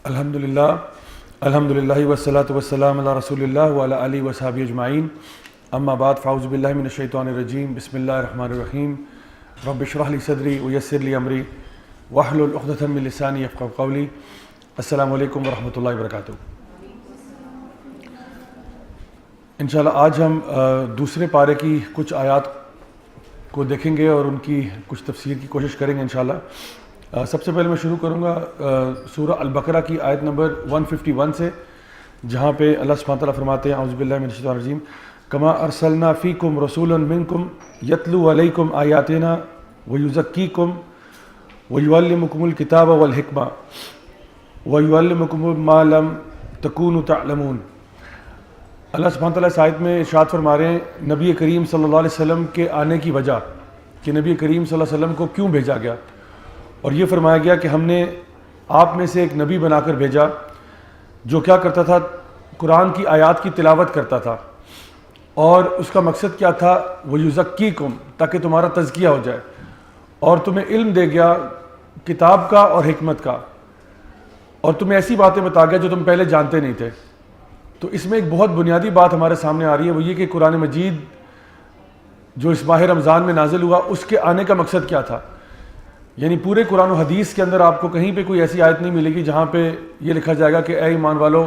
الحمدللہ والصلاۃ والسلام علی رسول اللہ وعلی آلہ وصحبہ اجمعین، اما بعد فاعوذ باللہ من الشیطان الرجیم، بسم اللہ الرحمن الرحیم، رب اشرح لی صدری ویسر لی امری واحلل عقدۃ من لسانی یفقہوا قولی۔ السلام علیکم ورحمۃ اللہ وبرکاتہ۔ انشاءاللہ آج ہم دوسرے پارے کی کچھ آیات کو دیکھیں گے اور ان کی کچھ تفسیر کی کوشش کریں گے انشاءاللہ۔ سب سے پہلے میں شروع کروں گا سورہ البقرہ کی آیت نمبر 151 سے، جہاں پہ اللہ سبحانہ تعالیٰ فرماتے ہیں اعوذ باللہ من الشیطان الرجیم، کما ارسلنا فیکم رسولا منکم یتلو علیکم آیاتنا ویزکیکم ویعلمکم الکتاب والحکمہ ویعلمکم ما لم تکونوا تعلمون۔ اللہ سبحانہ تعالیٰ اس آیت میں ارشاد فرما رہے ہیں نبی کریم صلی اللہ علیہ وسلم کے آنے کی وجہ، کہ نبی کریم صلی اللہ علیہ وسلم کو کیوں بھیجا گیا، اور یہ فرمایا گیا کہ ہم نے آپ میں سے ایک نبی بنا کر بھیجا جو کیا کرتا تھا، قرآن کی آیات کی تلاوت کرتا تھا، اور اس کا مقصد کیا تھا، وَيُزَكِّيكُمْ، تاکہ تمہارا تزکیہ ہو جائے، اور تمہیں علم دے گیا کتاب کا اور حکمت کا، اور تمہیں ایسی باتیں بتا گیا جو تم پہلے جانتے نہیں تھے۔ تو اس میں ایک بہت بنیادی بات ہمارے سامنے آ رہی ہے، وہ یہ کہ قرآن مجید جو اس ماہ رمضان میں نازل ہوا، اس کے آنے کا مقصد کیا تھا۔ یعنی پورے قرآن و حدیث کے اندر آپ کو کہیں پہ کوئی ایسی آیت نہیں ملے گی جہاں پہ یہ لکھا جائے گا کہ اے ایمان والو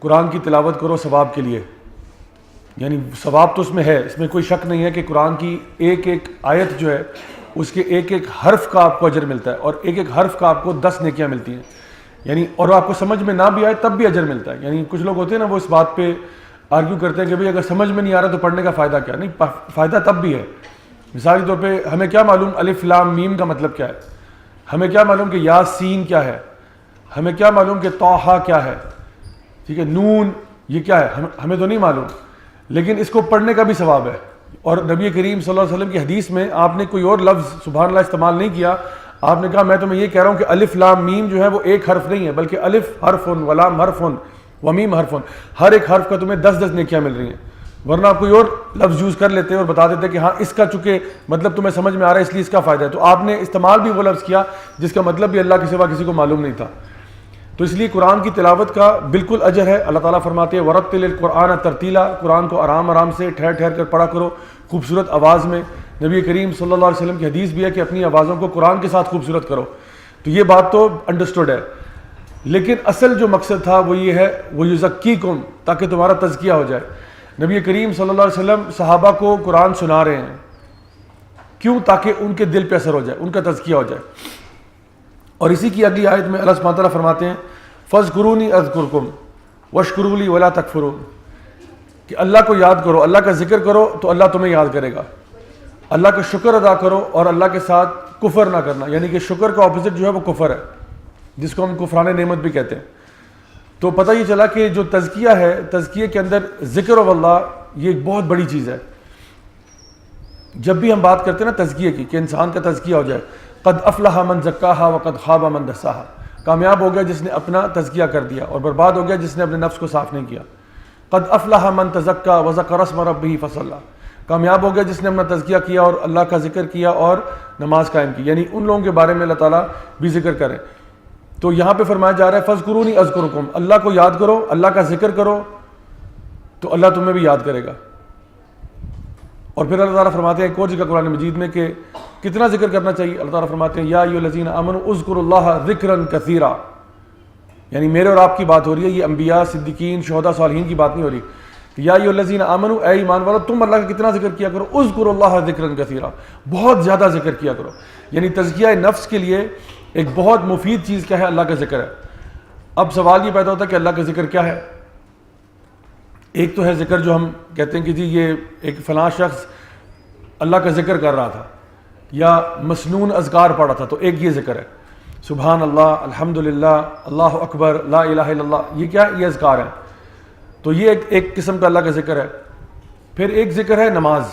قرآن کی تلاوت کرو ثواب کے لیے۔ یعنی ثواب تو اس میں ہے، اس میں کوئی شک نہیں ہے کہ قرآن کی ایک ایک آیت جو ہے اس کے ایک ایک حرف کا آپ کو اجر ملتا ہے، اور ایک ایک حرف کا آپ کو 10 نیکیاں ملتی ہیں، یعنی اور آپ کو سمجھ میں نہ بھی آئے تب بھی اجر ملتا ہے۔ یعنی کچھ لوگ ہوتے ہیں نا، وہ اس بات پہ آرگیو کرتے ہیں کہ بھئی اگر سمجھ میں نہیں آ رہا تو پڑھنے کا فائدہ کیا؟ نہیں، فائدہ تب بھی ہے۔ مثال کے طور پہ ہمیں کیا معلوم الف لام میم کا مطلب کیا ہے، ہمیں کیا معلوم کہ یا سین کیا ہے، ہمیں کیا معلوم کہ طٰہٰ کیا ہے، ٹھیک ہے، نون یہ کیا ہے، ہمیں تو نہیں معلوم، لیکن اس کو پڑھنے کا بھی ثواب ہے۔ اور نبی کریم صلی اللہ علیہ وسلم کی حدیث میں آپ نے کوئی اور لفظ سبحان اللہ استعمال نہیں کیا، آپ نے کہا میں تمہیں یہ کہہ رہا ہوں کہ الف لام میم جو ہے وہ ایک حرف نہیں ہے، بلکہ الف حرف ولام حرف ومیم حرف، ہر ایک حرف کا تمہیں 10 نیکیاں مل رہی ہیں۔ ورنہ آپ کوئی اور لفظ یوز کر لیتے اور بتا دیتے کہ ہاں اس کا چونکہ مطلب تمہیں سمجھ میں آ رہا ہے اس لیے اس کا فائدہ ہے، تو آپ نے استعمال بھی وہ لفظ کیا جس کا مطلب بھی اللہ کے سوا کسی کو معلوم نہیں تھا۔ تو اس لیے قرآن کی تلاوت کا بالکل اجر ہے۔ اللہ تعالیٰ فرماتے ہیں وَرَتِّلِ الْقُرْآنَ تَرْتِيلًا، قرآن کو آرام آرام سے ٹھہر ٹھہر کر پڑھا کرو، خوبصورت آواز میں۔ نبی کریم صلی اللہ علیہ وسلم کی حدیث بھی ہے کہ اپنی آوازوں کو قرآن کے ساتھ خوبصورت کرو۔ تو یہ بات تو انڈرسٹوڈ ہے، لیکن اصل جو مقصد تھا وہ یہ ہے وَيُزَكِّيكُمْ، تاکہ تمہارا تزکیہ ہو جائے۔ نبی کریم صلی اللہ علیہ وسلم صحابہ کو قرآن سنا رہے ہیں، کیوں؟ تاکہ ان کے دل پہ اثر ہو جائے، ان کا تزکیہ ہو جائے۔ اور اسی کی اگلی آیت میں اللہ سبحانہ تعالیٰ فرماتے ہیں فَاذْكُرُونِي أَذْكُرْكُمْ وَاشْكُرُوا لِي وَلَا تَكْفُرُونَ، کہ اللہ کو یاد کرو، اللہ کا ذکر کرو تو اللہ تمہیں یاد کرے گا، اللہ کا شکر ادا کرو اور اللہ کے ساتھ کفر نہ کرنا۔ یعنی کہ شکر کا اپوزٹ جو ہے وہ کفر ہے، جس کو ہم کفران نعمت بھی کہتے ہیں۔ تو پتہ یہ چلا کہ جو تزکیہ ہے، تزکیے کے اندر ذکر واللہ یہ ایک بہت بڑی چیز ہے۔ جب بھی ہم بات کرتے ہیں نا تزکیے کی، کہ انسان کا تزکیہ ہو جائے، قد افلح من زکاہا وقد خاب من دساہا، کامیاب ہو گیا جس نے اپنا تزکیہ کر دیا اور برباد ہو گیا جس نے اپنے نفس کو صاف نہیں کیا۔ قد افلح من تزکا وذکر اسم ربہ فصلی، کامیاب ہو گیا جس نے اپنا تزکیہ کیا اور اللہ کا ذکر کیا اور نماز قائم کی۔ یعنی ان لوگوں کے بارے میں اللہ تعالیٰ بھی ذکر کرے۔ تو یہاں پہ فرمایا جا رہا ہے فَاذْكُرُونِي أَذْكُرْكُمْ، اللہ کو یاد کرو، اللہ کا ذکر کرو تو اللہ تمہیں بھی یاد کرے گا۔ اور پھر اللہ تعالیٰ فرماتے ہیں ایک اور جگہ قرآن مجید میں کہ کتنا ذکر کرنا چاہیے۔ اللہ تعالیٰ فرماتے ہیں یا ایھا الذین آمنوا اذکروا اللہ ذکرا کثیرا، یعنی میرے اور آپ کی بات ہو رہی ہے، یہ انبیاء، صدیقین، شہداء، صالحین کی بات نہیں ہو رہی۔ یا ایھا الذین آمنوا، اے ایمان والو تم اللہ کا کتنا ذکر کیا کرو، اذکروا اللہ ذکرا کثیرا، بہت زیادہ ذکر کیا کرو۔ یعنی تزکیہ نفس کے لیے ایک بہت مفید چیز کیا ہے، اللہ کا ذکر ہے۔ اب سوال یہ پیدا ہوتا ہے کہ اللہ کا ذکر کیا ہے۔ ایک تو ہے ذکر جو ہم کہتے ہیں کہ جی یہ ایک فلاں شخص اللہ کا ذکر کر رہا تھا یا مسنون اذکار پڑھا تھا، تو ایک یہ ذکر ہے، سبحان اللہ، الحمدللہ، اللہ اکبر، لا الہ الا اللہ، یہ کیا ہے، یہ اذکار ہے۔ تو یہ ایک قسم کا اللہ کا ذکر ہے۔ پھر ایک ذکر ہے نماز۔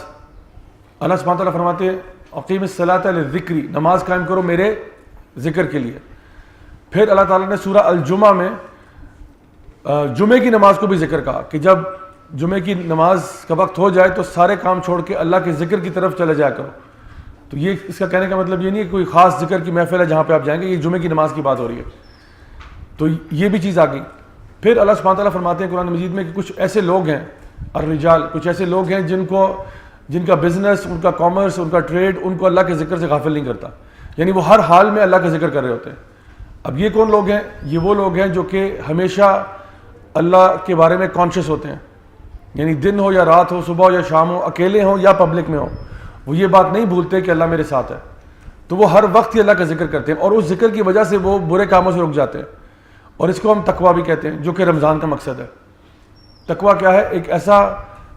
اللہ سبحانہ تعالیٰ فرماتے ہیں اقیم الصلاۃ للذکری، نماز قائم کرو میرے ذکر کے لیے۔ پھر اللہ تعالیٰ نے سورہ الجمعہ میں جمعے کی نماز کو بھی ذکر کہا کہ جب جمعے کی نماز کا وقت ہو جائے تو سارے کام چھوڑ کے اللہ کے ذکر کی طرف چلے جایا کرو۔ تو یہ اس کا کہنے کا مطلب یہ نہیں ہے کہ کوئی خاص ذکر کی محفل ہے جہاں پہ آپ جائیں گے، یہ جمعے کی نماز کی بات ہو رہی ہے۔ تو یہ بھی چیز آ گئی. پھر اللہ سبحانہ تعالیٰ فرماتے ہیں قرآن مجید میں کہ کچھ ایسے لوگ ہیں الرجال، کچھ ایسے لوگ ہیں جن کا بزنس، ان کا کامرس، ان کا ٹریڈ ان کو اللہ کے ذکر سے غافل نہیں کرتا، یعنی وہ ہر حال میں اللہ کا ذکر کر رہے ہوتے ہیں. اب یہ کون لوگ ہیں؟ یہ وہ لوگ ہیں جو کہ ہمیشہ اللہ کے بارے میں کانشیس ہوتے ہیں، یعنی دن ہو یا رات ہو، صبح ہو یا شام ہو، اکیلے ہوں یا پبلک میں ہو، وہ یہ بات نہیں بھولتے کہ اللہ میرے ساتھ ہے. تو وہ ہر وقت ہی اللہ کا ذکر کرتے ہیں، اور اس ذکر کی وجہ سے وہ برے کاموں سے رک جاتے ہیں. اور اس کو ہم تقویٰ بھی کہتے ہیں، جو کہ رمضان کا مقصد ہے. تقویٰ کیا ہے؟ ایک ایسا،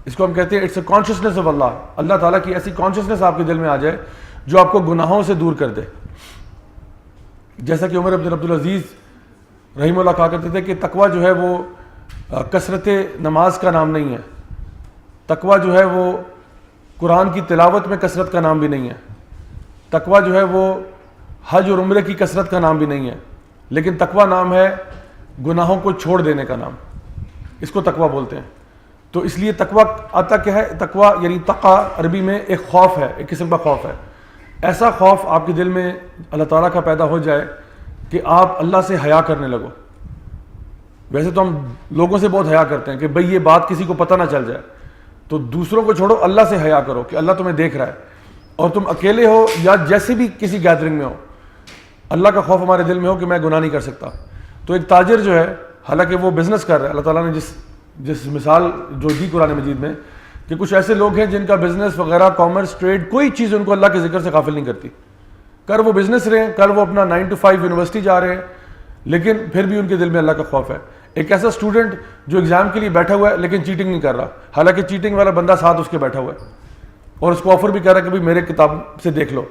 اس کو ہم کہتے ہیں اٹس اے کانشیسنیس آف اللہ. اللہ تعالیٰ کی ایسی کانشیسنیس آپ کے دل میں آ جائے جو آپ کو گناہوں سے دور کر دے. جیسا کہ عمر بن عبدالعزیز رحمہ اللہ کہا کرتے تھے کہ تقویٰ جو ہے وہ کثرت نماز کا نام نہیں ہے، تقویٰ جو ہے وہ قرآن کی تلاوت میں کثرت کا نام بھی نہیں ہے، تقویٰ جو ہے وہ حج اور عمرے کی کثرت کا نام بھی نہیں ہے، لیکن تقویٰ نام ہے گناہوں کو چھوڑ دینے کا نام. اس کو تقویٰ بولتے ہیں. تو اس لیے تقویٰ آتا کیا ہے؟ تقویٰ یعنی تقا عربی میں ایک خوف ہے، ایک قسم کا خوف ہے. ایسا خوف آپ کے دل میں اللہ تعالیٰ کا پیدا ہو جائے کہ آپ اللہ سے حیا کرنے لگو. ویسے تو ہم لوگوں سے بہت حیا کرتے ہیں کہ بھئی یہ بات کسی کو پتہ نہ چل جائے، تو دوسروں کو چھوڑو، اللہ سے حیا کرو کہ اللہ تمہیں دیکھ رہا ہے. اور تم اکیلے ہو یا جیسے بھی کسی گیدرنگ میں ہو، اللہ کا خوف ہمارے دل میں ہو کہ میں گناہ نہیں کر سکتا. تو ایک تاجر جو ہے، حالانکہ وہ بزنس کر رہا ہے، اللہ تعالیٰ نے جس مثال جو دی قرآن مجید میں کہ کچھ ایسے لوگ ہیں جن کا بزنس وغیرہ، کامرس، ٹریڈ، کوئی چیز ان کو اللہ کے ذکر سے غافل نہیں کرتی. کر وہ بزنس رہے ہیں، کر وہ اپنا 9 to 5 یونیورسٹی جا رہے ہیں، لیکن پھر بھی ان کے دل میں اللہ کا خوف ہے. ایک ایسا اسٹوڈنٹ جو ایگزام کے لیے بیٹھا ہوا ہے لیکن چیٹنگ نہیں کر رہا، حالانکہ چیٹنگ والا بندہ ساتھ اس کے بیٹھا ہوا ہے اور اس کو آفر بھی کر رہا ہے کہ بھائی میرے کتاب سے دیکھ لو،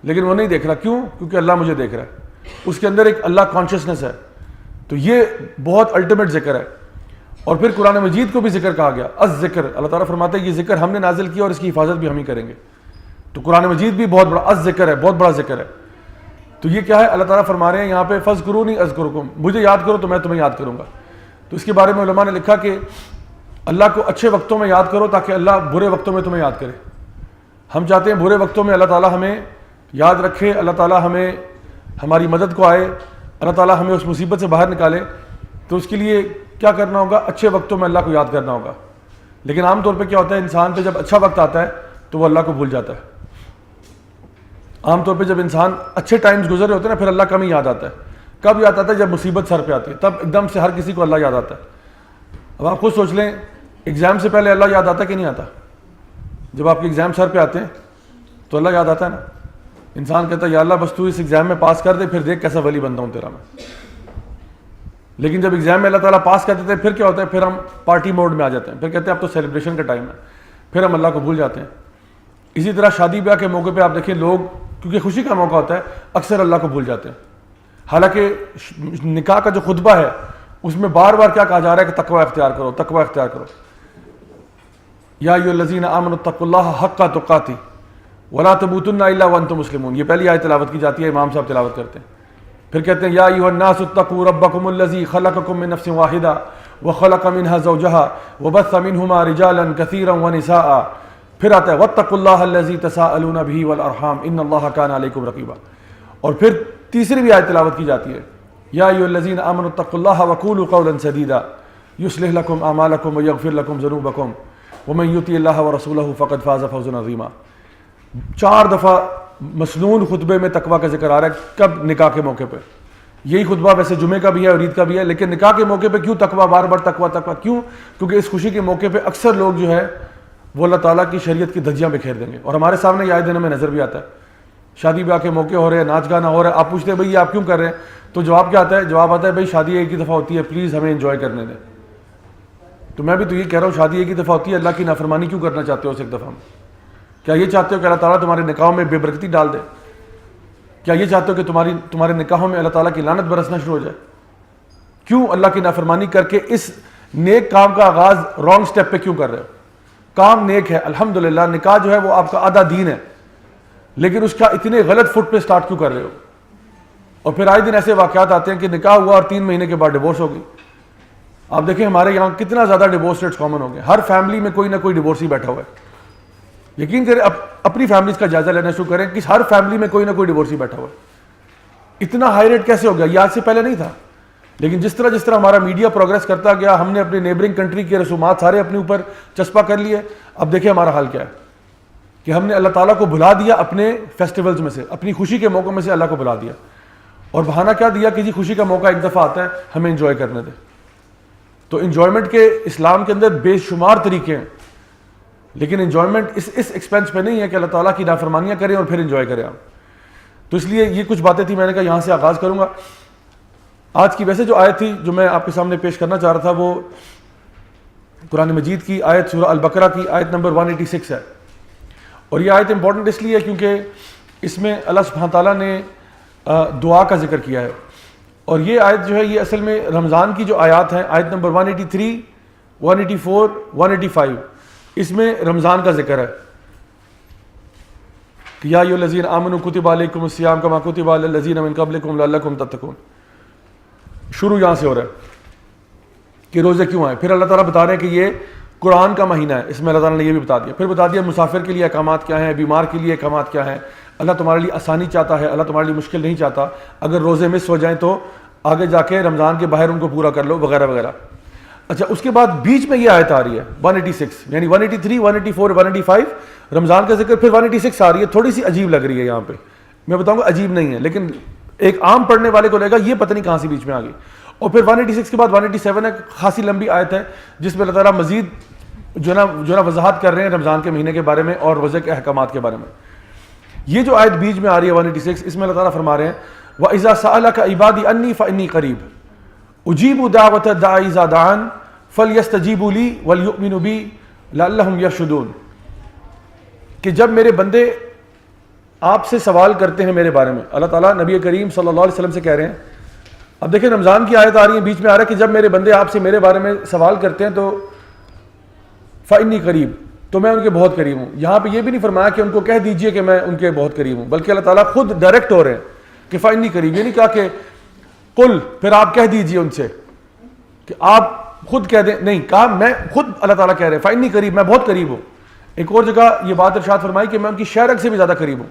لیکن وہ نہیں دیکھ رہا. کیوں؟ کیونکہ اللہ مجھے دیکھ رہا ہے. اس کے اندر ایک اللہ کانشیسنیس ہے. تو یہ بہت الٹیمیٹ ذکر ہے. اور پھر قرآن مجید کو بھی ذکر کہا گیا، الذکر. اللہ تعالیٰ فرماتے ہیں یہ ذکر ہم نے نازل کیا اور اس کی حفاظت بھی ہم ہی کریں گے. تو قرآن مجید بھی بہت بڑا الذکر ہے، بہت بڑا ذکر ہے. تو یہ کیا ہے؟ اللہ تعالیٰ فرما رہے ہیں یہاں پہ فاذکرونی اذکرکم، مجھے یاد کرو تو میں تمہیں یاد کروں گا. تو اس کے بارے میں علماء نے لکھا کہ اللہ کو اچھے وقتوں میں یاد کرو تاکہ اللہ برے وقتوں میں تمہیں یاد کرے. ہم چاہتے ہیں برے وقتوں میں اللہ تعالیٰ ہمیں یاد رکھے، اللہ تعالیٰ ہمیں ہماری مدد کو آئے، اللہ تعالیٰ ہمیں اس مصیبت سے باہر نکالے. تو اس کے لیے کیا کرنا ہوگا؟ اچھے وقتوں میں اللہ کو یاد کرنا ہوگا. لیکن عام طور پہ کیا ہوتا ہے، انسان پہ جب اچھا وقت آتا ہے تو وہ اللہ کو بھول جاتا ہے. عام طور پہ جب انسان اچھے ٹائمز گزرے ہوتے ہیں نا، پھر اللہ کم ہی یاد آتا ہے. کب یاد آتا ہے؟ جب مصیبت سر پہ آتی ہے، تب ایک دم سے ہر کسی کو اللہ یاد آتا ہے. اب آپ خود سوچ لیں، ایگزام سے پہلے اللہ یاد آتا ہے کہ نہیں آتا؟ جب آپ کے ایگزام سر پہ آتے ہیں تو اللہ یاد آتا ہے نا. انسان کہتا ہے یا اللہ بس تو اس ایگزام میں پاس کر دے، پھر دیکھ کیسا ولی بنتا ہوں تیرا میں. لیکن جب ایگزام میں اللہ تعالیٰ پاس کر دیتے ہیں، پھر کیا ہوتا ہے؟ پھر ہم پارٹی موڈ میں آ جاتے ہیں، پھر کہتے ہیں اب تو سیلیبریشن کا ٹائم ہے، پھر ہم اللہ کو بھول جاتے ہیں. اسی طرح شادی بیاہ کے موقع پہ آپ دیکھیں، لوگ کیونکہ خوشی کا موقع ہوتا ہے اکثر اللہ کو بھول جاتے ہیں. حالانکہ نکاح کا جو خطبہ ہے اس میں بار بار کیا کہا جا رہا ہے کہ تقوی اختیار کرو، تقوی اختیار کرو. یا ایھا الذین آمنوا اتقوا اللہ حق تقاتہ ولا تموتن الا وانتم مسلمون. یہ پہلی آیت تلاوت کی جاتی ہے، امام صاحب تلاوت کرتے ہیں. پھر کہتے ہیں یا ایھا الناس اتقوا ربکم الذی خلقکم من نفس واحدہ وخلق منها زوجها وبث منهما رجالا كثيرا ونساء. پھر آتا ہے واتقوا اللہ الذی تساءلون به والارحام ان اللہ کان علیکم رقیبا. اور پھر تیسری بھی آیت تلاوت کی جاتی ہے یا ایھا الذین آمنوا اتقوا اللہ وقولوا قولا سدیدا یصلح لکم اعمالکم ویغفر لکم ذنوبکم ومن یطع اللہ ورسولہ فقد فاز فوزا عظیما. 4 دفعہ مسنون خطبے میں تقویٰ کا ذکر آ رہا ہے. کب؟ نکاح کے موقع پہ. یہی خطبہ ویسے جمعے کا بھی ہے اور عید کا بھی ہے، لیکن نکاح کے موقع پہ کیوں تقویٰ؟ بار بار تقویٰ تقویٰ کیوں؟ کیونکہ اس خوشی کے موقع پہ اکثر لوگ جو ہے وہ اللہ تعالیٰ کی شریعت کی دھجیاں بکھیر دیں گے. اور ہمارے سامنے یہ آئے دن میں نظر بھی آتا ہے، شادی بیاہ کے موقع ہو رہے ہیں، ناچ گانا ہو رہا ہے. آپ پوچھتے ہیں بھائی یہ آپ کیوں کر رہے ہیں؟ تو جواب کیا آتا ہے؟ جواب آتا ہے بھائی شادی ایک ہی دفعہ ہوتی ہے، پلیز ہمیں انجوائے کرنے دیں. تو میں بھی تو یہ کہہ رہا ہوں، شادی ایک ہی دفعہ ہوتی ہے، اللہ کی نافرمانی کیوں کرنا چاہتے ہو اس ایک دفعہ میں؟ کیا یہ چاہتے ہو کہ اللہ تعالیٰ تمہارے نکاحوں میں بے برکتی ڈال دے؟ کیا یہ چاہتے ہو کہ تمہارے نکاحوں میں اللہ تعالیٰ کی لعنت برسنا شروع ہو جائے؟ کیوں اللہ کی نافرمانی کر کے اس نیک کام کا آغاز رانگ سٹیپ پہ کیوں کر رہے ہو؟ کام نیک ہے الحمدللہ، نکاح جو ہے وہ آپ کا آدھا دین ہے، لیکن اس کا اتنے غلط فٹ پہ سٹارٹ کیوں کر رہے ہو؟ اور پھر آئے دن ایسے واقعات آتے ہیں کہ نکاح ہوا اور 3 مہینے کے بعد ڈیورس ہو گئی. آپ دیکھیں ہمارے یہاں کتنا زیادہ ڈیورس ریٹس کامن ہو گئے. ہر فیملی میں کوئی نہ کوئی ڈیورس ہی بیٹھا ہوا ہے. یقین کریں، اپنی فیملیز کا جائزہ لینا شروع کریں کہ ہر فیملی میں کوئی نہ کوئی ڈیورس ہی بیٹھا ہوا ہے. اتنا ہائی ریٹ کیسے ہو گیا؟ یہ آج سے پہلے نہیں تھا. لیکن جس طرح ہمارا میڈیا پروگریس کرتا گیا، ہم نے اپنے نیبرنگ کنٹری کے رسومات سارے اپنے اوپر چسپا کر لیے. اب دیکھیں ہمارا حال کیا ہے کہ ہم نے اللہ تعالیٰ کو بھلا دیا اپنے فیسٹیولز میں سے، اپنی خوشی کے موقع میں سے اللہ کو بھلا دیا، اور بہانہ کیا دیا کہ جی خوشی کا موقع ایک دفعہ آتا ہے، ہمیں انجوائے کرنے دیں. تو انجوائمنٹ کے اسلام کے اندر بے شمار طریقے ہیں، لیکن انجوائمنٹ اس ایکسپینس پہ نہیں ہے کہ اللہ تعالیٰ کی نافرمانیاں کریں اور پھر انجوائے کریں آپ. تو اس لیے یہ کچھ باتیں تھیں، میں نے کہا یہاں سے آغاز کروں گا. آج کی ویسے جو آیت تھی جو میں آپ کے سامنے پیش کرنا چاہ رہا تھا وہ قرآن مجید کی آیت سورہ البقرہ کی آیت نمبر 186 ہے. اور یہ آیت امپورٹنٹ اس لیے کیونکہ اس میں اللہ سبحانہ تعالیٰ نے دعا کا ذکر کیا ہے. اور یہ آیت جو ہے یہ اصل میں رمضان کی جو آیات ہیں، آیت نمبر 183 184 185، اس میں رمضان کا ذکر ہے کہ یا ایھا الذین آمنوا کتب علیکم الصیام کما کتب علی الذین من قبلکم لعلکم تتقون. شروع یہاں سے ہو رہا ہے کہ روزے کیوں آئے. پھر اللہ تعالیٰ بتا رہے ہیں کہ یہ قرآن کا مہینہ ہے، اس میں اللہ تعالیٰ نے یہ بھی بتا دیا. پھر بتا دیا مسافر کے لیے احکامات کیا ہیں، بیمار کے لیے احکامات کیا ہیں. اللہ تمہارے لیے آسانی چاہتا ہے، اللہ تمہارے لیے مشکل نہیں چاہتا. اگر روزے مس ہو جائیں تو آگے جا کے رمضان کے باہر ان کو پورا کر لو وغیرہ وغیرہ. اچھا اس کے بعد بیچ میں یہ آیت آ رہی ہے 186، یعنی 183 184 185 رمضان کا ذکر، پھر 186 آ رہی ہے. تھوڑی سی عجیب لگ رہی ہے یہاں پہ، میں بتاؤں گا عجیب نہیں ہے، لیکن ایک عام پڑھنے والے کو لے گا یہ پتہ نہیں کہاں سے بیچ میں آ گئی. اور پھر 186 کے بعد 187 ہے، خاصی لمبی آیت ہے جس میں اللہ تعالیٰ مزید جو نا وضاحت کر رہے ہیں رمضان کے مہینے کے بارے میں اور روزے کے احکامات کے بارے میں. یہ جو آیت بیچ میں آ رہی ہے 186، اس میں اللہ تعالیٰ فرما رہے ہیں وَإِذَا سَأَلَكَ عِبَادِي عَنِّي فَإِنِّي قَرِيبٌ أُجِيبُ دَعْوَةَ الدَّاعِ إِذَا دَعَانِ فَلْيَسْتَجِيبُوا لِي وَلْيُؤْمِنُوا بِي لَعَلَّهُمْ يَرْشُدُونَ. کہ جب میرے بندے آپ سے سوال کرتے ہیں میرے بارے میں، اللہ تعالیٰ نبی کریم صلی اللہ علیہ وسلم سے کہہ رہے ہیں. اب دیکھیں رمضان کی آیت آ رہی ہے، بیچ میں آ رہا ہے کہ جب میرے بندے آپ سے میرے بارے میں سوال کرتے ہیں تو فَإِنِّي قَرِيبٌ، تو میں ان کے بہت قریب ہوں. یہاں پہ یہ بھی نہیں فرمایا کہ ان کو کہہ دیجئے کہ میں ان کے بہت قریب ہوں، بلکہ اللہ تعالیٰ خود ڈائریکٹ ہو رہے ہیں کہ فَإِنِّي قَرِيبٌ. یہ نہیں کہا کہ قل پھر آپ کہہ دیجئے ان سے کہ آپ خود کہہ دیں، نہیں کہا میں خود، اللہ تعالیٰ کہہ رہے ہیں فَإِنِّي قَرِيبٌ، میں بہت قریب ہوں. ایک اور جگہ یہ بات ارشاد فرمائی کہ میں ان کی شہرک سے بھی زیادہ قریب ہوں.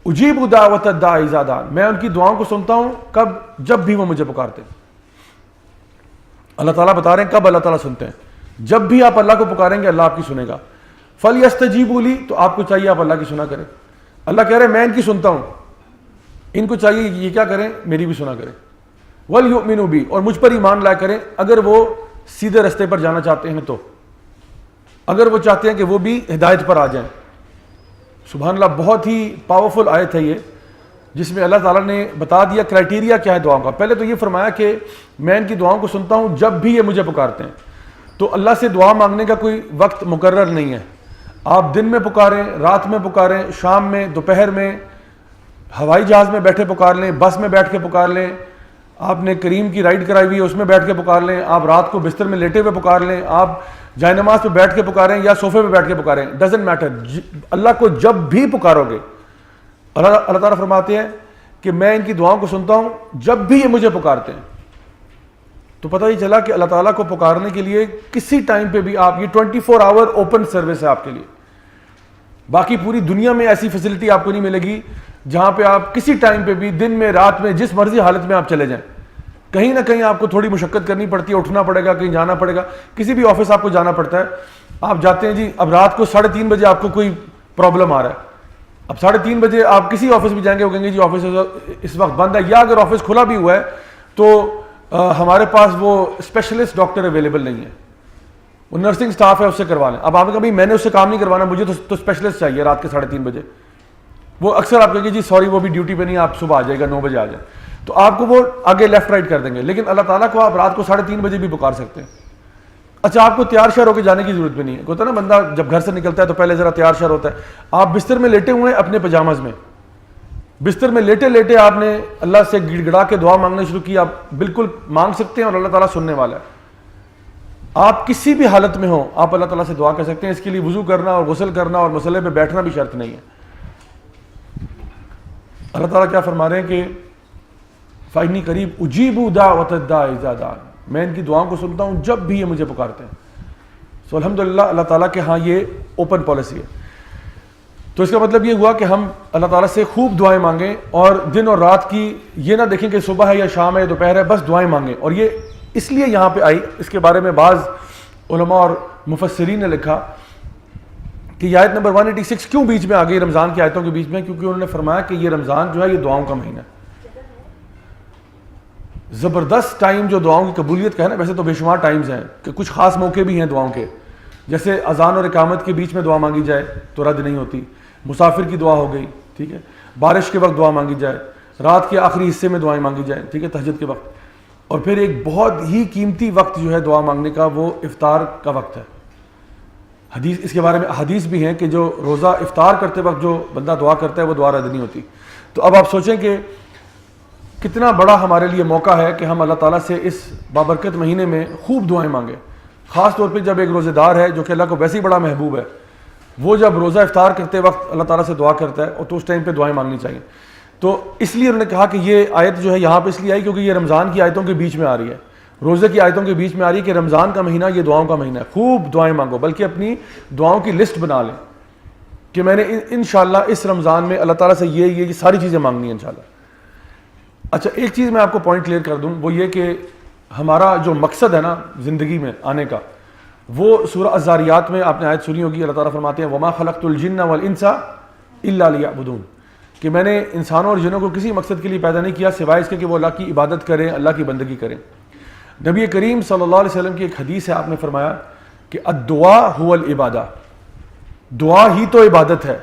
اجیب دعوت الداعی اذا دعان، میں ان کی دعاؤں کو سنتا ہوں کب؟ جب بھی وہ مجھے پکارتے ہیں. اللہ تعالیٰ بتا رہے ہیں کب اللہ تعالیٰ سنتے ہیں؟ جب بھی آپ اللہ کو پکاریں گے اللہ آپ کی سنے گا. فَلْيَسْتَجِيبُوا لِي، تو آپ کو چاہیے آپ اللہ کی سنا کریں. اللہ کہہ رہے ہیں میں ان کی سنتا ہوں، ان کو چاہیے یہ کیا کریں؟ میری بھی سنا کریں. وَلْيُؤْمِنُوا بِي، اور مجھ پر ایمان لایا کریں اگر وہ سیدھے رستے پر جانا چاہتے ہیں تو، اگر وہ چاہتے ہیں کہ وہ بھی ہدایت پر آ جائیں. سبحان اللہ، بہت ہی پاورفل آیت ہے یہ، جس میں اللہ تعالیٰ نے بتا دیا کرائٹیریا کیا ہے دعاؤں کا. پہلے تو یہ فرمایا کہ میں ان کی دعاؤں کو سنتا ہوں جب بھی یہ مجھے پکارتے ہیں. تو اللہ سے دعا مانگنے کا کوئی وقت مقرر نہیں ہے. آپ دن میں پکاریں، رات میں پکاریں، شام میں، دوپہر میں، ہوائی جہاز میں بیٹھے پکار لیں، بس میں بیٹھ کے پکار لیں، آپ نے کریم کی رائڈ کرائی ہوئی ہے اس میں بیٹھ کے پکار لیں، آپ رات کو بستر میں لیٹے ہوئے پکار لیں، آپ جائے نماز پہ بیٹھ کے پکاریں یا صوفے پہ بیٹھ کے پکاریں، ڈزنٹ میٹر. اللہ کو جب بھی پکارو گے، اللہ تعالیٰ فرماتے ہیں کہ میں ان کی دعاؤں کو سنتا ہوں جب بھی یہ مجھے پکارتے ہیں. تو پتہ ہی چلا کہ اللہ تعالیٰ کو پکارنے کے لیے کسی ٹائم پہ بھی آپ، یہ 24 آور اوپن سروس ہے آپ کے لیے. باقی پوری دنیا میں ایسی فیسلٹی آپ کو نہیں ملے گی جہاں پہ آپ کسی ٹائم پہ بھی دن میں، رات میں، جس مرضی حالت میں آپ چلے جائیں. کہیں نہ کہیں آپ کو تھوڑی مشقت کرنی پڑتی ہے، اٹھنا پڑے گا، کہیں جانا پڑے گا، کسی بھی آفس آپ کو جانا پڑتا ہے. آپ جاتے ہیں جی، اب رات کو 3:30 بجے آپ کو کوئی پرابلم آ رہا ہے، اب 3:30 بجے آپ کسی آفس میں جائیں گے، وہ کہیں گے جی آفس اس وقت بند ہے، یا اگر آفس کھلا بھی ہوا ہے تو ہمارے پاس وہ اسپیشلسٹ ڈاکٹر اویلیبل نہیں ہے، وہ نرسنگ سٹاف ہے، اس سے کروا لیں. اب آپ نے کہا میں نے اس سے کام نہیں کروانا، مجھے تو اسپیشلسٹ چاہیے رات کے 3:30 بجے. وہ اکثر آپ کہیں گے جی سوری وہ بھی ڈیوٹی پہ نہیں، آپ صبح آ جائے گا 9 بجے آ جائیں، تو آپ کو وہ آگے لیفٹ رائٹ کر دیں گے. لیکن اللہ تعالیٰ کو آپ رات کو 3:30 بجے بھی پکار سکتے ہیں. اچھا آپ کو تیار شیار ہو کے جانے کی ضرورت بھی نہیں ہے. ہوتا ہے نا بندہ جب گھر سے نکلتا ہے تو پہلے ذرا تیار شیار ہوتا ہے. آپ بستر میں لیٹے ہوئے ہیں اپنے پجامز میں، بستر میں لیٹے لیٹے آپ نے اللہ سے گڑ گڑا کے دعا مانگنا شروع کی. آپ بالکل مانگ سکتے ہیں اور اللہ تعالیٰ سننے والا ہے. آپ کسی بھی حالت میں ہوں آپ اللہ تعالیٰ سے دعا کر سکتے ہیں. اس کے لیے وضو کرنا اور غسل کرنا اور مسئلے پہ بیٹھنا بھی شرط نہیں ہے. اللہ تعالیٰ کیا فرما رہے ہیں کہ فَإِنِّي قَرِيبٌ أُجِيبُ دَعْوَةَ الدَّاعِ إِذَا دَعَانِ، میں ان کی دعاؤں کو سنتا ہوں جب بھی یہ مجھے پکارتے ہیں. سو الحمدللہ اللہ تعالیٰ کے ہاں یہ اوپن پالیسی ہے. تو اس کا مطلب یہ ہوا کہ ہم اللہ تعالیٰ سے خوب دعائیں مانگیں اور دن اور رات کی یہ نہ دیکھیں کہ صبح ہے یا شام ہے یا دوپہر ہے، بس دعائیں مانگیں. اور یہ اس لیے یہاں پہ آئی، اس کے بارے میں بعض علماء اور مفسرین نے لکھا کہ یہ آیت نمبر 186 کیوں بیچ میں آ گئی رمضان کی آیتوں کے بیچ میں، کیونکہ انہوں نے فرمایا کہ یہ رمضان جو ہے یہ دعاؤں کا مہینہ ہے. زبردست ٹائم جو دعاؤں کی قبولیت کا ہے نا. ویسے تو بے شمار ٹائمز ہیں کہ کچھ خاص موقع بھی ہیں دعاؤں کے، جیسے اذان اور اقامت کے بیچ میں دعا مانگی جائے تو رد نہیں ہوتی، مسافر کی دعا ہو گئی، ٹھیک ہے، بارش کے وقت دعا مانگی جائے، رات کے آخری حصے میں دعائیں مانگی جائیں، ٹھیک ہے، تہجد کے وقت. اور پھر ایک بہت ہی قیمتی وقت جو ہے دعا مانگنے کا وہ افطار کا وقت ہے. حدیث اس کے بارے میں حدیث بھی ہیں کہ جو روزہ افطار کرتے وقت جو بندہ دعا کرتا ہے وہ دعا رد نہیں ہوتی. تو اب آپ سوچیں کہ کتنا بڑا ہمارے لیے موقع ہے کہ ہم اللہ تعالیٰ سے اس بابرکت مہینے میں خوب دعائیں مانگیں. خاص طور پہ جب ایک روزے دار ہے جو کہ اللہ کو ویسے ہی بڑا محبوب ہے، وہ جب روزہ افطار کرتے وقت اللہ تعالیٰ سے دعا کرتا ہے اور تو اس ٹائم پہ دعائیں مانگنی چاہیے. تو اس لیے انہوں نے کہا کہ یہ آیت جو ہے یہاں پہ اس لیے آئی کیونکہ یہ رمضان کی آیتوں کے بیچ میں آ رہی ہے، روزے کی آیتوں کے بیچ میں آ رہی ہے کہ رمضان کا مہینہ یہ دعاؤں کا مہینہ ہے. خوب دعائیں مانگو، بلکہ اپنی دعاؤں کی لسٹ بنا لیں کہ میں نے انشاءاللہ اس رمضان میں اللہ تعالیٰ سے یہ ساری چیزیں مانگنی ہیں انشاءاللہ. اچھا، ایک چیز میں آپ کو پوائنٹ کلیئر کر دوں، وہ یہ کہ ہمارا جو مقصد ہے نا زندگی میں آنے کا، وہ سورہ الذاریات میں آپ نے آیت سنی ہوگی. اللہ تعالیٰ فرماتے ہیں وما خلقت الجن والانس الا لیعبدون، کہ میں نے انسانوں اور جنوں کو کسی مقصد کے لیے پیدا نہیں کیا سوائے اس کے کہ وہ اللہ کی عبادت کریں، اللہ کی بندگی کریں. نبی کریم صلی اللہ علیہ وسلم کی ایک حدیث ہے، آپ نے فرمایا کہ الدعاء هو العبادہ، دعا ہی تو عبادت ہے.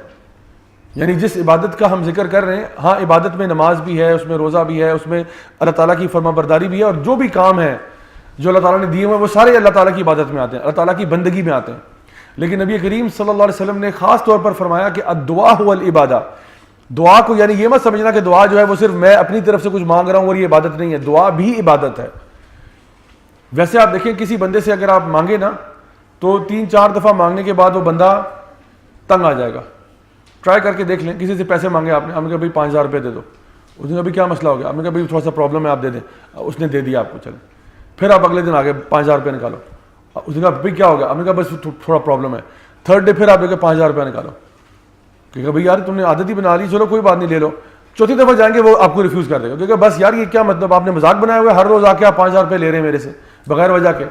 یعنی جس عبادت کا ہم ذکر کر رہے ہیں، ہاں عبادت میں نماز بھی ہے، اس میں روزہ بھی ہے، اس میں اللہ تعالیٰ کی فرما برداری بھی ہے، اور جو بھی کام ہے جو اللہ تعالیٰ نے دیے ہوئے وہ سارے اللہ تعالیٰ کی عبادت میں آتے ہیں، اللہ تعالیٰ کی بندگی میں آتے ہیں. لیکن نبی کریم صلی اللہ علیہ وسلم نے خاص طور پر فرمایا کہ الدعاء هو العبادہ. دعا کو یعنی یہ مت سمجھنا کہ دعا جو ہے وہ صرف میں اپنی طرف سے کچھ مانگ رہا ہوں اور یہ عبادت نہیں ہے، دعا بھی عبادت ہے. ویسے آپ دیکھیں کسی بندے سے اگر آپ مانگیں نا تو 3-4 دفعہ مانگنے کے بعد وہ بندہ تنگ آ جائے گا. ٹرائی کر کے دیکھ لیں، کسی سے پیسے مانگے آپ نے کہا بھائی 5000 روپے دے دو، اس نے کہا بھائی کیا مسئلہ ہو گیا، آپ نے کہا بھائی تھوڑا سا پرابلم ہے آپ دے دیں، اس نے دے دیا آپ کو، چلیں. پھر آپ اگلے دن آگے 5000 روپے نکالو، اس نے کہا بھائی کیا ہو گیا، آپ نے کہا بس تھوڑا پرابلم ہے. تھرڈ ڈے پھر آپ نے کہا 5000 روپے نکالو، کہ بھائی یار تم نے عادت ہی بنا لی، چلو کوئی بات نہیں لے لو. چوتھی دفعہ جائیں گے وہ آپ کو ریفیوز کر دے گا، کیونکہ بس یار یہ کیا مطلب، آپ نے مذاق بنایا ہوا ہے، ہر روز آ کے آپ 5000 روپے لے رہے ہیں میرے سے بغیر وجہ کے.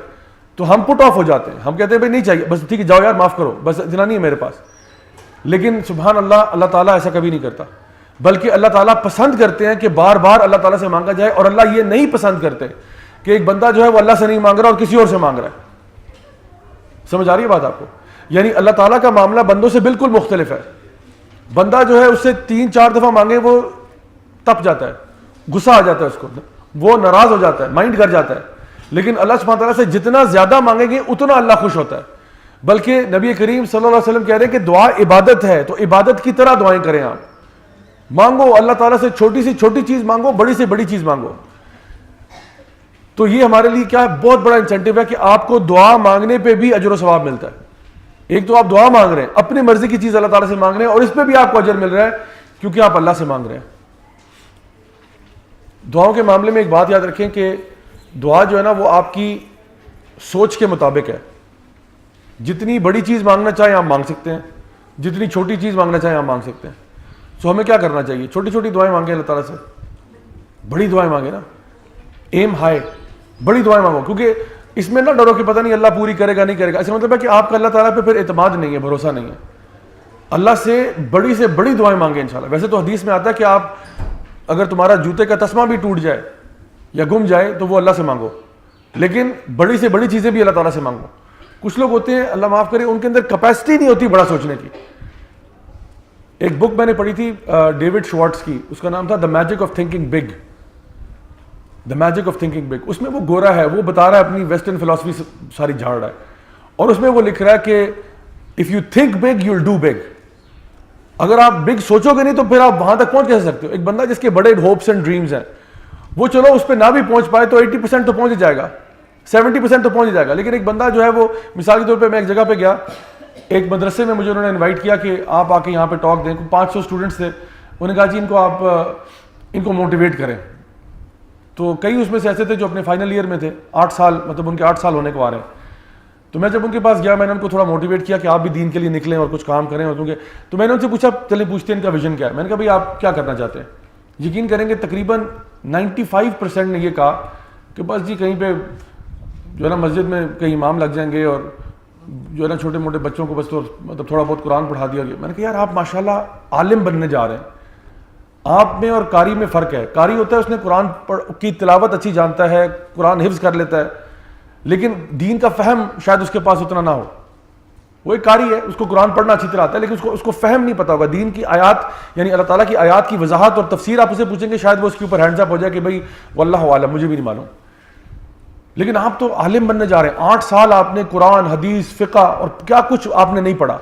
تو ہم پٹ آف ہو جاتے ہیں، ہم کہتے ہیں بھائی نہیں چاہیے، بس ٹھیک ہے جاؤ یار معاف کرو، بس اتنا نہیں ہے میرے پاس. لیکن سبحان اللہ، اللہ تعالیٰ ایسا کبھی نہیں کرتا، بلکہ اللہ تعالیٰ پسند کرتے ہیں کہ بار بار اللہ تعالیٰ سے مانگا جائے. اور اللہ یہ نہیں پسند کرتے کہ ایک بندہ جو ہے وہ اللہ سے نہیں مانگ رہا اور کسی اور سے مانگ رہا ہے. سمجھ آ رہی ہے بات آپ کو؟ یعنی اللہ تعالیٰ کا معاملہ بندوں سے بالکل مختلف ہے. بندہ جو ہے اس سے 3-4 دفعہ مانگے وہ تپ جاتا ہے، غصہ آ جاتا ہے اس کو، وہ ناراض ہو جاتا ہے، مائنڈ کر جاتا ہے. لیکن اللہ سبحانہ تعالیٰ سے جتنا زیادہ مانگیں گے اتنا اللہ خوش ہوتا ہے. بلکہ نبی کریم صلی اللہ علیہ وسلم کہہ رہے ہیں کہ دعا عبادت ہے، تو عبادت کی طرح دعائیں کریں. آپ مانگو اللہ تعالیٰ سے، چھوٹی سے چھوٹی چیز مانگو، بڑی سے بڑی چیز مانگو. تو یہ ہمارے لیے کیا ہے، بہت بڑا انسینٹیو ہے کہ آپ کو دعا مانگنے پہ بھی اجر و ثواب ملتا ہے. ایک تو آپ دعا مانگ رہے ہیں، اپنی مرضی کی چیز اللہ تعالیٰ سے مانگ رہے ہیں، اور اس پہ بھی آپ کو اجر مل رہا ہے کیونکہ آپ اللہ سے مانگ رہے ہیں. دعاؤں کے معاملے میں ایک بات یاد رکھیں کہ دعا جو ہے نا وہ آپ کی سوچ کے مطابق ہے. جتنی بڑی چیز مانگنا چاہیں آپ مانگ سکتے ہیں، جتنی چھوٹی چیز مانگنا چاہیں آپ مانگ سکتے ہیں. سو ہمیں کیا کرنا چاہیے؟ چھوٹی چھوٹی دعائیں مانگیں اللہ تعالیٰ سے، بڑی دعائیں مانگیں نا، ایم ہائی، بڑی دعائیں مانگو. کیونکہ اس میں نہ ڈرو کہ پتہ نہیں اللہ پوری کرے گا نہیں کرے گا. اس کا مطلب ہے کہ آپ کا اللہ تعالیٰ پہ پھر اعتماد نہیں ہے، بھروسہ نہیں ہے. اللہ سے بڑی دعائیں مانگیں انشاءاللہ. ویسے تو حدیث میں آتا ہے کہ آپ اگر تمہارا جوتے کا تسمہ بھی ٹوٹ جائے یا گم جائے تو وہ اللہ سے مانگو، لیکن بڑی سے بڑی چیزیں بھی اللہ تعالیٰ سے مانگو. کچھ لوگ ہوتے ہیں اللہ معاف کرے ان کے اندر کیپیسٹی نہیں ہوتی بڑا سوچنے کی. ایک بک میں نے پڑھی تھی ڈیوڈ شوارٹز کی، اس کا نام تھا the magic of thinking big. The magic of thinking big. اس میں وہ گورا ہے، وہ بتا رہا ہے اپنی ویسٹرن فلاسفی سے ساری جھاڑ رہا ہے، اور اس میں وہ لکھ رہا ہے کہ if you think big you will do big. اگر آپ بگ سوچو گے نہیں تو پھر آپ وہاں تک پہنچ کیسے سکتے ہو؟ ایک بندہ جس کے بڑے ہوپس اینڈ ڈریمز ہیں وہ چلو اس پہ نہ بھی پہنچ پائے تو 80% تو پہنچ جائے گا، 70% تو پہنچ جائے گا. لیکن ایک بندہ جو ہے وہ مثال کے طور پہ، میں ایک جگہ پہ گیا، ایک مدرسے میں مجھے انہوں نے انوائٹ کیا کہ آپ آ کے یہاں پہ ٹاک دیں. 500 اسٹوڈنٹس تھے. انہوں نے کہا جی ان کو موٹیویٹ کریں. تو کئی اس میں سے ایسے تھے جو اپنے فائنل ایئر میں تھے، 8 سال، مطلب ان کے 8 سال ہونے کو آ رہے ہیں. تو میں جب ان کے پاس گیا میں نے ان کو تھوڑا موٹیویٹ کیا کہ آپ بھی دین کے لیے نکلیں اور کچھ کام کریں اور کیونکہ تو میں نے ان سے پوچھا چلیں پوچھتے ہیں ان کا ویژن کیا ہے. میں نے کہا بھائی آپ کیا کرنا چاہتے ہیں؟ یقین کریں گے تقریباً 95% نے یہ کہا کہ بس جی کہیں پہ جو ہے نا مسجد میں کہیں امام لگ جائیں گے اور جو ہے نا چھوٹے موٹے بچوں کو بس تو مطلب تھوڑا بہت قرآن پڑھا دیا گیا. میں نے کہا یار آپ ماشاءاللہ عالم بننے جا رہے ہیں, آپ میں اور قاری میں فرق ہے. قاری ہوتا ہے اس نے قرآن کی تلاوت اچھی جانتا ہے, قرآن حفظ کر لیتا ہے, لیکن دین کا فہم شاید اس کے پاس اتنا نہ ہو. وہ ایک قاری ہے, اس کو قرآن پڑھنا اچھی طرح آتا ہے لیکن اس کو فہم نہیں پتا ہوگا دین کی آیات, یعنی اللہ تعالیٰ کی آیات کی وضاحت اور تفسیر آپ اسے پوچھیں گے شاید وہ اس کے اوپر ہینڈز اپ ہو جائے کہ بھائی واللہ عالم, مجھے بھی نہیں معلوم. لیکن آپ تو عالم بننے جا رہے ہیں. 8 سال آپ نے قرآن حدیث فقہ اور کیا کچھ آپ نے نہیں پڑھا,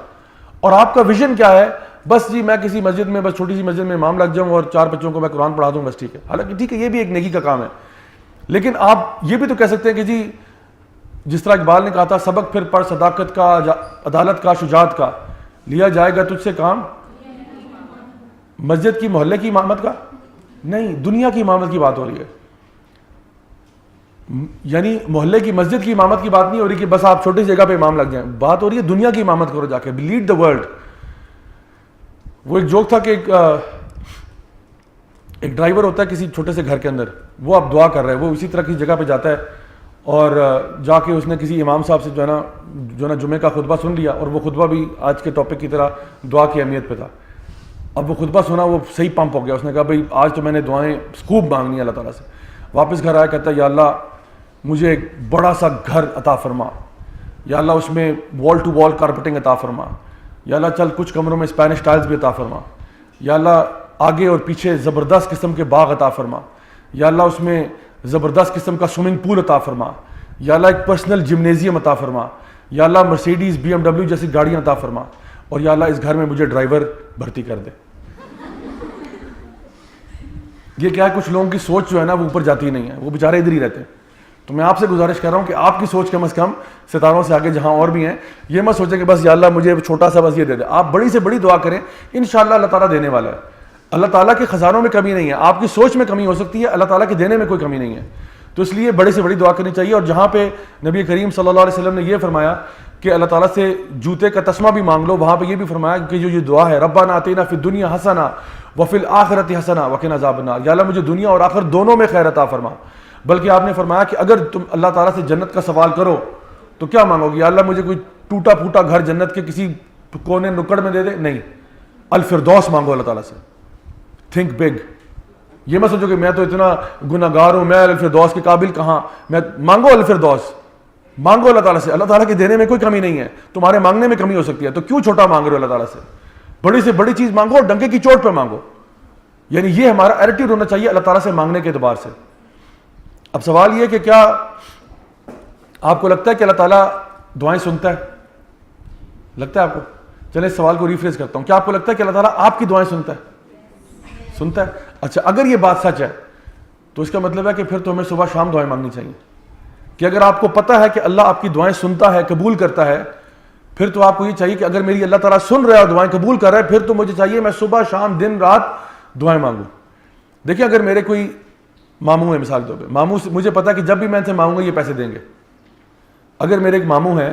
اور آپ کا ویژن کیا ہے؟ بس جی میں کسی مسجد میں, بس چھوٹی سی مسجد میں امام لگ جاؤں اور 4 بچوں کو میں قرآن پڑھا دوں, بس ٹھیک ہے. حالانکہ ٹھیک ہے یہ بھی ایک نیکی کا کام ہے, لیکن آپ یہ بھی تو کہہ سکتے ہیں کہ جی جس طرح اقبال نے کہا تھا سبق پھر پڑھ صداقت کا, عدالت کا, شجاعت کا, لیا جائے گا تجھ سے کام مسجد کی محلے کی امامت کا نہیں, دنیا کی امامت کی بات ہو رہی ہے. یعنی محلے کی مسجد کی امامت کی بات نہیں ہو رہی کہ بس آپ چھوٹی جگہ پہ امام لگ جائیں, بات ہو رہی ہے دنیا کی امامت کرو جا کے, لیڈ دا ورلڈ. وہ ایک جوک تھا کہ ایک ڈرائیور ہوتا ہے کسی چھوٹے سے گھر کے اندر, وہ اب دعا کر رہا ہے, وہ اسی طرح کی جگہ پہ جاتا ہے اور جا کے اس نے کسی امام صاحب سے جو ہے نا جمعے کا خطبہ سن لیا, اور وہ خطبہ بھی آج کے ٹاپک کی طرح دعا کی اہمیت پہ تھا. اب وہ خطبہ سنا, وہ صحیح پمپ ہو گیا, اس نے کہا بھائی آج تو میں نے دعائیں خوب مانگنی ہے اللہ تعالیٰ سے. واپس گھر آیا, کہتا ہے یا اللہ مجھے ایک بڑا سا گھر عطا فرما, یا اللہ اس میں وال ٹو وال کارپیٹنگ عطا فرما, یا اللہ چل کچھ کمروں میں اسپینش ٹائلز بھی عطا فرما, یا اللہ آگے اور پیچھے زبردست قسم کے باغ عطا فرما, یا اللہ اس میں زبردست قسم کا سوئمنگ پول عطا فرما, یا اللہ ایک پرسنل جمنیزیم عطا فرما, یا اللہ مرسیڈیز BMW جیسی گاڑیاں عطا فرما, اور یا اللہ اس گھر میں مجھے ڈرائیور بھرتی کر دے. یہ کیا ہے, کچھ لوگوں کی سوچ جو ہے نا وہ اوپر جاتی نہیں ہے, وہ بیچارے ادھر ہی رہتے ہیں. تو میں آپ سے گزارش کر رہا ہوں کہ آپ کی سوچ کم از کم ستاروں سے آگے جہاں اور بھی ہیں, یہ مت سوچیں کہ بس یا اللہ مجھے چھوٹا سا بس یہ دے دے. آپ بڑی سے بڑی دعا کریں, انشاءاللہ اللہ تعالیٰ دینے والا ہے. اللہ تعالیٰ کے خزانوں میں کمی نہیں ہے, آپ کی سوچ میں کمی ہو سکتی ہے, اللہ تعالیٰ کے دینے میں کوئی کمی نہیں ہے. تو اس لیے بڑی سے بڑی دعا کرنی چاہیے. اور جہاں پہ نبی کریم صلی اللہ علیہ وسلم نے یہ فرمایا کہ اللہ تعالیٰ سے جوتے کا تسمہ بھی مانگ لو, وہاں پہ یہ بھی فرمایا کہ جو یہ دعا ہے ربنا آتینا فی الدنیا حسنہ وفی الآخرۃ حسنہ وقنا عذاب النار, یا اللہ مجھے دنیا اور آخرت دونوں میں خیر عطا فرما. بلکہ آپ نے فرمایا کہ اگر تم اللہ تعالیٰ سے جنت کا سوال کرو تو کیا مانگو گی؟ یا اللہ مجھے کوئی ٹوٹا پھوٹا گھر جنت کے کسی کونے نکڑ میں دے دے, نہیں, الفردوس مانگو اللہ تعالیٰ سے. Think big. یہ مت سوچو کہ میں تو اتنا گناہ گار ہوں, میں الفردوس کے قابل کہاں, میں مانگو الفردوس, مانگو اللہ تعالیٰ سے. اللہ تعالیٰ کے دینے میں کوئی کمی نہیں ہے, تمہارے مانگنے میں کمی ہو سکتی ہے, تو کیوں چھوٹا مانگ رہے ہو اللہ تعالیٰ سے؟ بڑی سے بڑی چیز مانگو اور ڈنکے کی چوٹ پہ مانگو. یعنی یہ ہمارا ایٹیٹیوڈ ہونا چاہیے اللہ تعالیٰ سے مانگنے کے اعتبار سے. اب سوال یہ کہ کیا آپ کو لگتا ہے کہ اللہ تعالیٰ دعائیں سنتا ہے؟ لگتا ہے آپ کو؟ چلیں اس سوال کو ریفریز کرتا ہوں, کیا آپ کو لگتا ہے کہ اللہ تعالیٰ آپ کی دعائیں سنتا ہے؟ سنتا ہے. اچھا, اگر یہ بات سچ ہے تو اس کا مطلب ہے کہ پھر تو ہمیں صبح شام دعائیں مانگنی چاہیے. کہ اگر آپ کو پتہ ہے کہ اللہ آپ کی دعائیں سنتا ہے, قبول کرتا ہے, پھر تو آپ کو یہ چاہیے کہ اگر میری اللہ تعالیٰ سن رہا ہے اور دعائیں قبول کر رہا ہے, پھر تو مجھے چاہیے میں صبح شام دن رات دعائیں مانگوں. دیکھیں اگر میرے کوئی ماموں ہے, مثال کے طور پہ ماموں سے مجھے پتا ہے کہ جب بھی میں ان سے مانگوں گا یہ پیسے دیں گے. اگر میرے ایک ماموں ہیں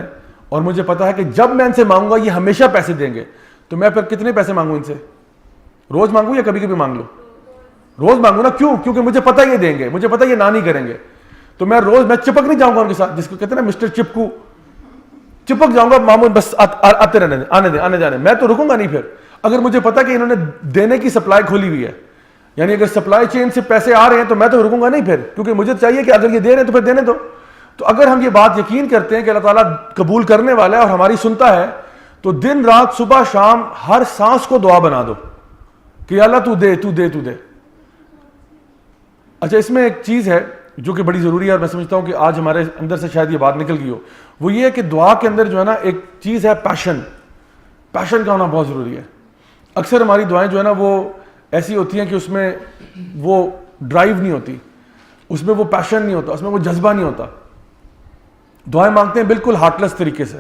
اور مجھے پتا ہے کہ جب میں ان سے مانگوں گا یہ ہمیشہ پیسے دیں گے, تو میں پھر کتنے پیسے مانگوں ان سے؟ روز مانگوں یا کبھی کبھی مانگ لوں؟ روز مانگوں نا. کیوں؟ کیونکہ مجھے پتا یہ دیں گے, مجھے پتا یہ نہ نہیں کریں گے. تو میں روز میں چپک نہیں جاؤں گا ان کے ساتھ, جس کو کہتے ہیں نا مسٹر چپکو, چپک جاؤں گا ماموں بس آتے رہنے دیں, آنے جانے, میں تو رکوں گا نہیں. پھر اگر مجھے پتا کہ انہوں نے دینے کی سپلائی کھولی ہوئی ہے, یعنی اگر سپلائی چین سے پیسے آ رہے ہیں تو میں تو رکوں گا نہیں پھر, کیونکہ مجھے چاہیے کہ اگر یہ دے رہے ہیں تو پھر دینے دو. تو اگر ہم یہ بات یقین کرتے ہیں کہ اللہ تعالیٰ قبول کرنے والا ہے اور ہماری سنتا ہے, تو دن رات صبح شام ہر سانس کو دعا بنا دو کہ اللہ تو دے تو دے تو دے. اچھا, اس میں ایک چیز ہے جو کہ بڑی ضروری ہے اور میں سمجھتا ہوں کہ آج ہمارے اندر سے شاید یہ بات نکل گئی ہو, وہ یہ ہے کہ دعا کے اندر جو ہے نا ایک چیز ہے پیشن. پیشن کا ہونا بہت ضروری ہے. اکثر ہماری دعائیں جو ہے نا وہ ایسی ہوتی ہیں کہ اس میں وہ ڈرائیو نہیں ہوتی, اس میں وہ پیشن نہیں ہوتا, اس میں وہ جذبہ نہیں ہوتا. دعائیں مانگتے ہیں بالکل ہارٹ لیس طریقے سے,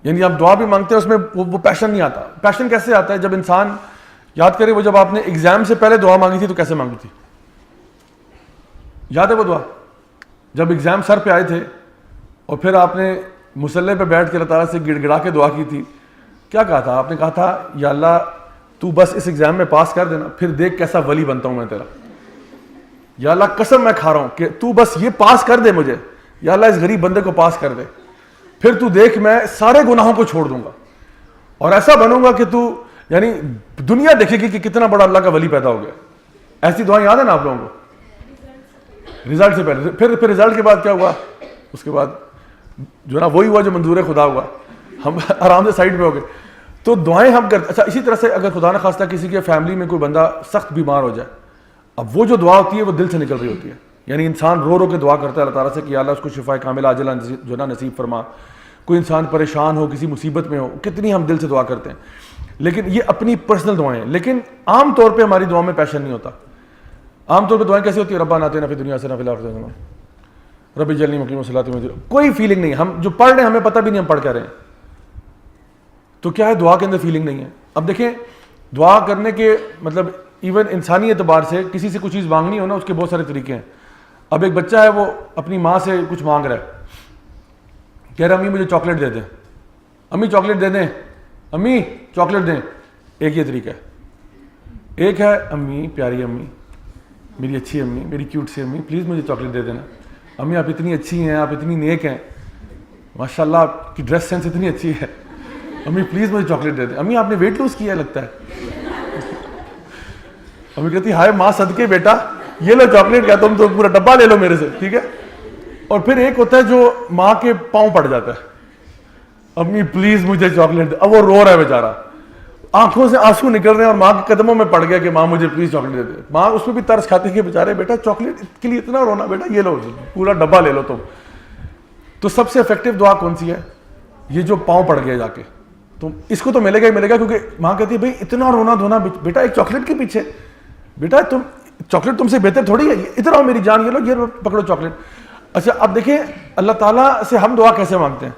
یعنی آپ دعا بھی مانگتے ہیں اس میں وہ پیشن نہیں آتا. پیشن کیسے آتا ہے؟ جب انسان یاد کرے, وہ جب آپ نے ایگزام سے پہلے دعا مانگی تھی تو کیسے مانگی تھی؟ یاد ہے وہ دعا؟ جب ایگزام سر پہ آئے تھے اور پھر آپ نے مصلی پہ بیٹھ کے اللہ تعالیٰ سے گڑ گڑا کے دعا کی تھی. کیا کہا تھا آپ نے؟ کہا تھا یا اللہ تو بس اس ایگزام میں پاس کر دینا, پھر دیکھ کیسا ولی بنتا ہوں میں تیرا. یا اللہ قسم میں کھا رہا ہوں کہ تو بس یہ پاس کر دے مجھے, یا اللہ اس غریب بندے کو پاس کر دے, پھر تو دیکھ میں سارے گناہوں کو چھوڑ دوں گا اور ایسا بنوں گا کہ تو یعنی دنیا دیکھے گی کہ کتنا بڑا اللہ کا ولی پیدا ہو گیا. ایسی دعائیں یاد ہیں نا آپ لوگوں کو؟ رزلٹ سے پہلے. پھر رزلٹ کے بعد کیا ہوا؟ اس کے بعد جو نا وہی ہوا جو منظور خدا ہوا, ہم آرام سے سائڈ پہ ہو گئے. تو دعائیں ہم کرتے. اچھا اسی طرح سے اگر خدا نہ خواستہ کسی کے فیملی میں کوئی بندہ سخت بیمار ہو جائے, اب وہ جو دعا ہوتی ہے وہ دل سے نکل رہی ہوتی ہے, یعنی انسان رو رو کے دعا کرتا ہے اللہ تعالیٰ سے کہ اللہ اس کو شفا کامل عاجلہ جو نا نصیب فرما. کوئی انسان پریشان ہو, کسی مصیبت میں ہو, کتنی ہم دل سے دعا کرتے ہیں, لیکن یہ اپنی پرسنل دعائیں ہیں. لیکن عام طور پہ ہماری دعا میں پیشن نہیں ہوتا. عام طور پہ دعائیں کیسی ہوتی ہیں؟ ربنا آتنا فی الدنیا حسنہ وفی الآخرۃ حسنہ رب اجعلنی مقیم الصلاۃ ومن ذریتی. کوئی فیلنگ نہیں, ہم جو پڑھ رہے ہیں ہمیں پتہ بھی نہیں ہم پڑھ کیا رہے ہیں. تو کیا ہے, دعا کے اندر فیلنگ نہیں ہے. اب دیکھیں دعا کرنے کے مطلب ایون انسانی اعتبار سے کسی سے کچھ چیز مانگنی ہو نا, اس کے بہت سارے طریقے ہیں. اب ایک بچہ ہے وہ اپنی ماں سے کچھ مانگ رہا ہے, کہہ رہا امی مجھے چاکلیٹ دے دیں, امی چاکلیٹ دے دیں, امی چاکلیٹ دیں. ایک یہ طریقہ ہے. ایک ہے امی پیاری امی, میری اچھی امی, میری کیوٹ سی امی, پلیز مجھے چاکلیٹ دے دینا. امی آپ اتنی اچھی ہیں, آپ اتنی نیک ہیں, ماشاء اللہ آپ کی ڈریس سینس اتنی اچھی ہے, امی پلیز مجھے چاکلیٹ دے دیں. امی آپ نے ویٹ لوز کیا لگتا ہے. امی کہتی ہائے ماں صدقے بیٹا یہ لو چاکلیٹ, کیا تم تو پورا ڈبہ لے لو میرے سے, ٹھیک ہے. اور پھر ایک ہوتا ہے جو ماں کے پاؤں پڑ جاتا ہے, امی پلیز مجھے چاکلیٹ دے. اب وہ رو رہا ہے بیچارہ, آنکھوں سے آنسو نکل رہے ہیں اور ماں کے قدموں میں پڑ گیا کہ ماں مجھے پلیز چاکلیٹ دے دے. ماں اس میں بھی ترس کھاتی ہے کہ بیچارے بیٹا چاکلیٹ کے لیے اتنا رونا, بیٹا یہ لو پورا ڈبہ لے لو تم. تو سب سے افیکٹو دعا کون سی ہے؟ یہ جو پاؤں پڑ گیا جا کے, تو اس کو تو ملے گا ہی ملے گا, کیونکہ ماں کہتی ہے بھائی اتنا رونا دھونا بیٹا ایک چاکلیٹ کے پیچھے, بیٹا تم چاکلیٹ تم سے بہتر تھوڑی ہے, ادھر آؤ میری جان, یہ لو یہ پکڑو چاکلیٹ. اچھا اب دیکھیں اللہ تعالیٰ سے ہم دعا کیسے مانگتے ہیں.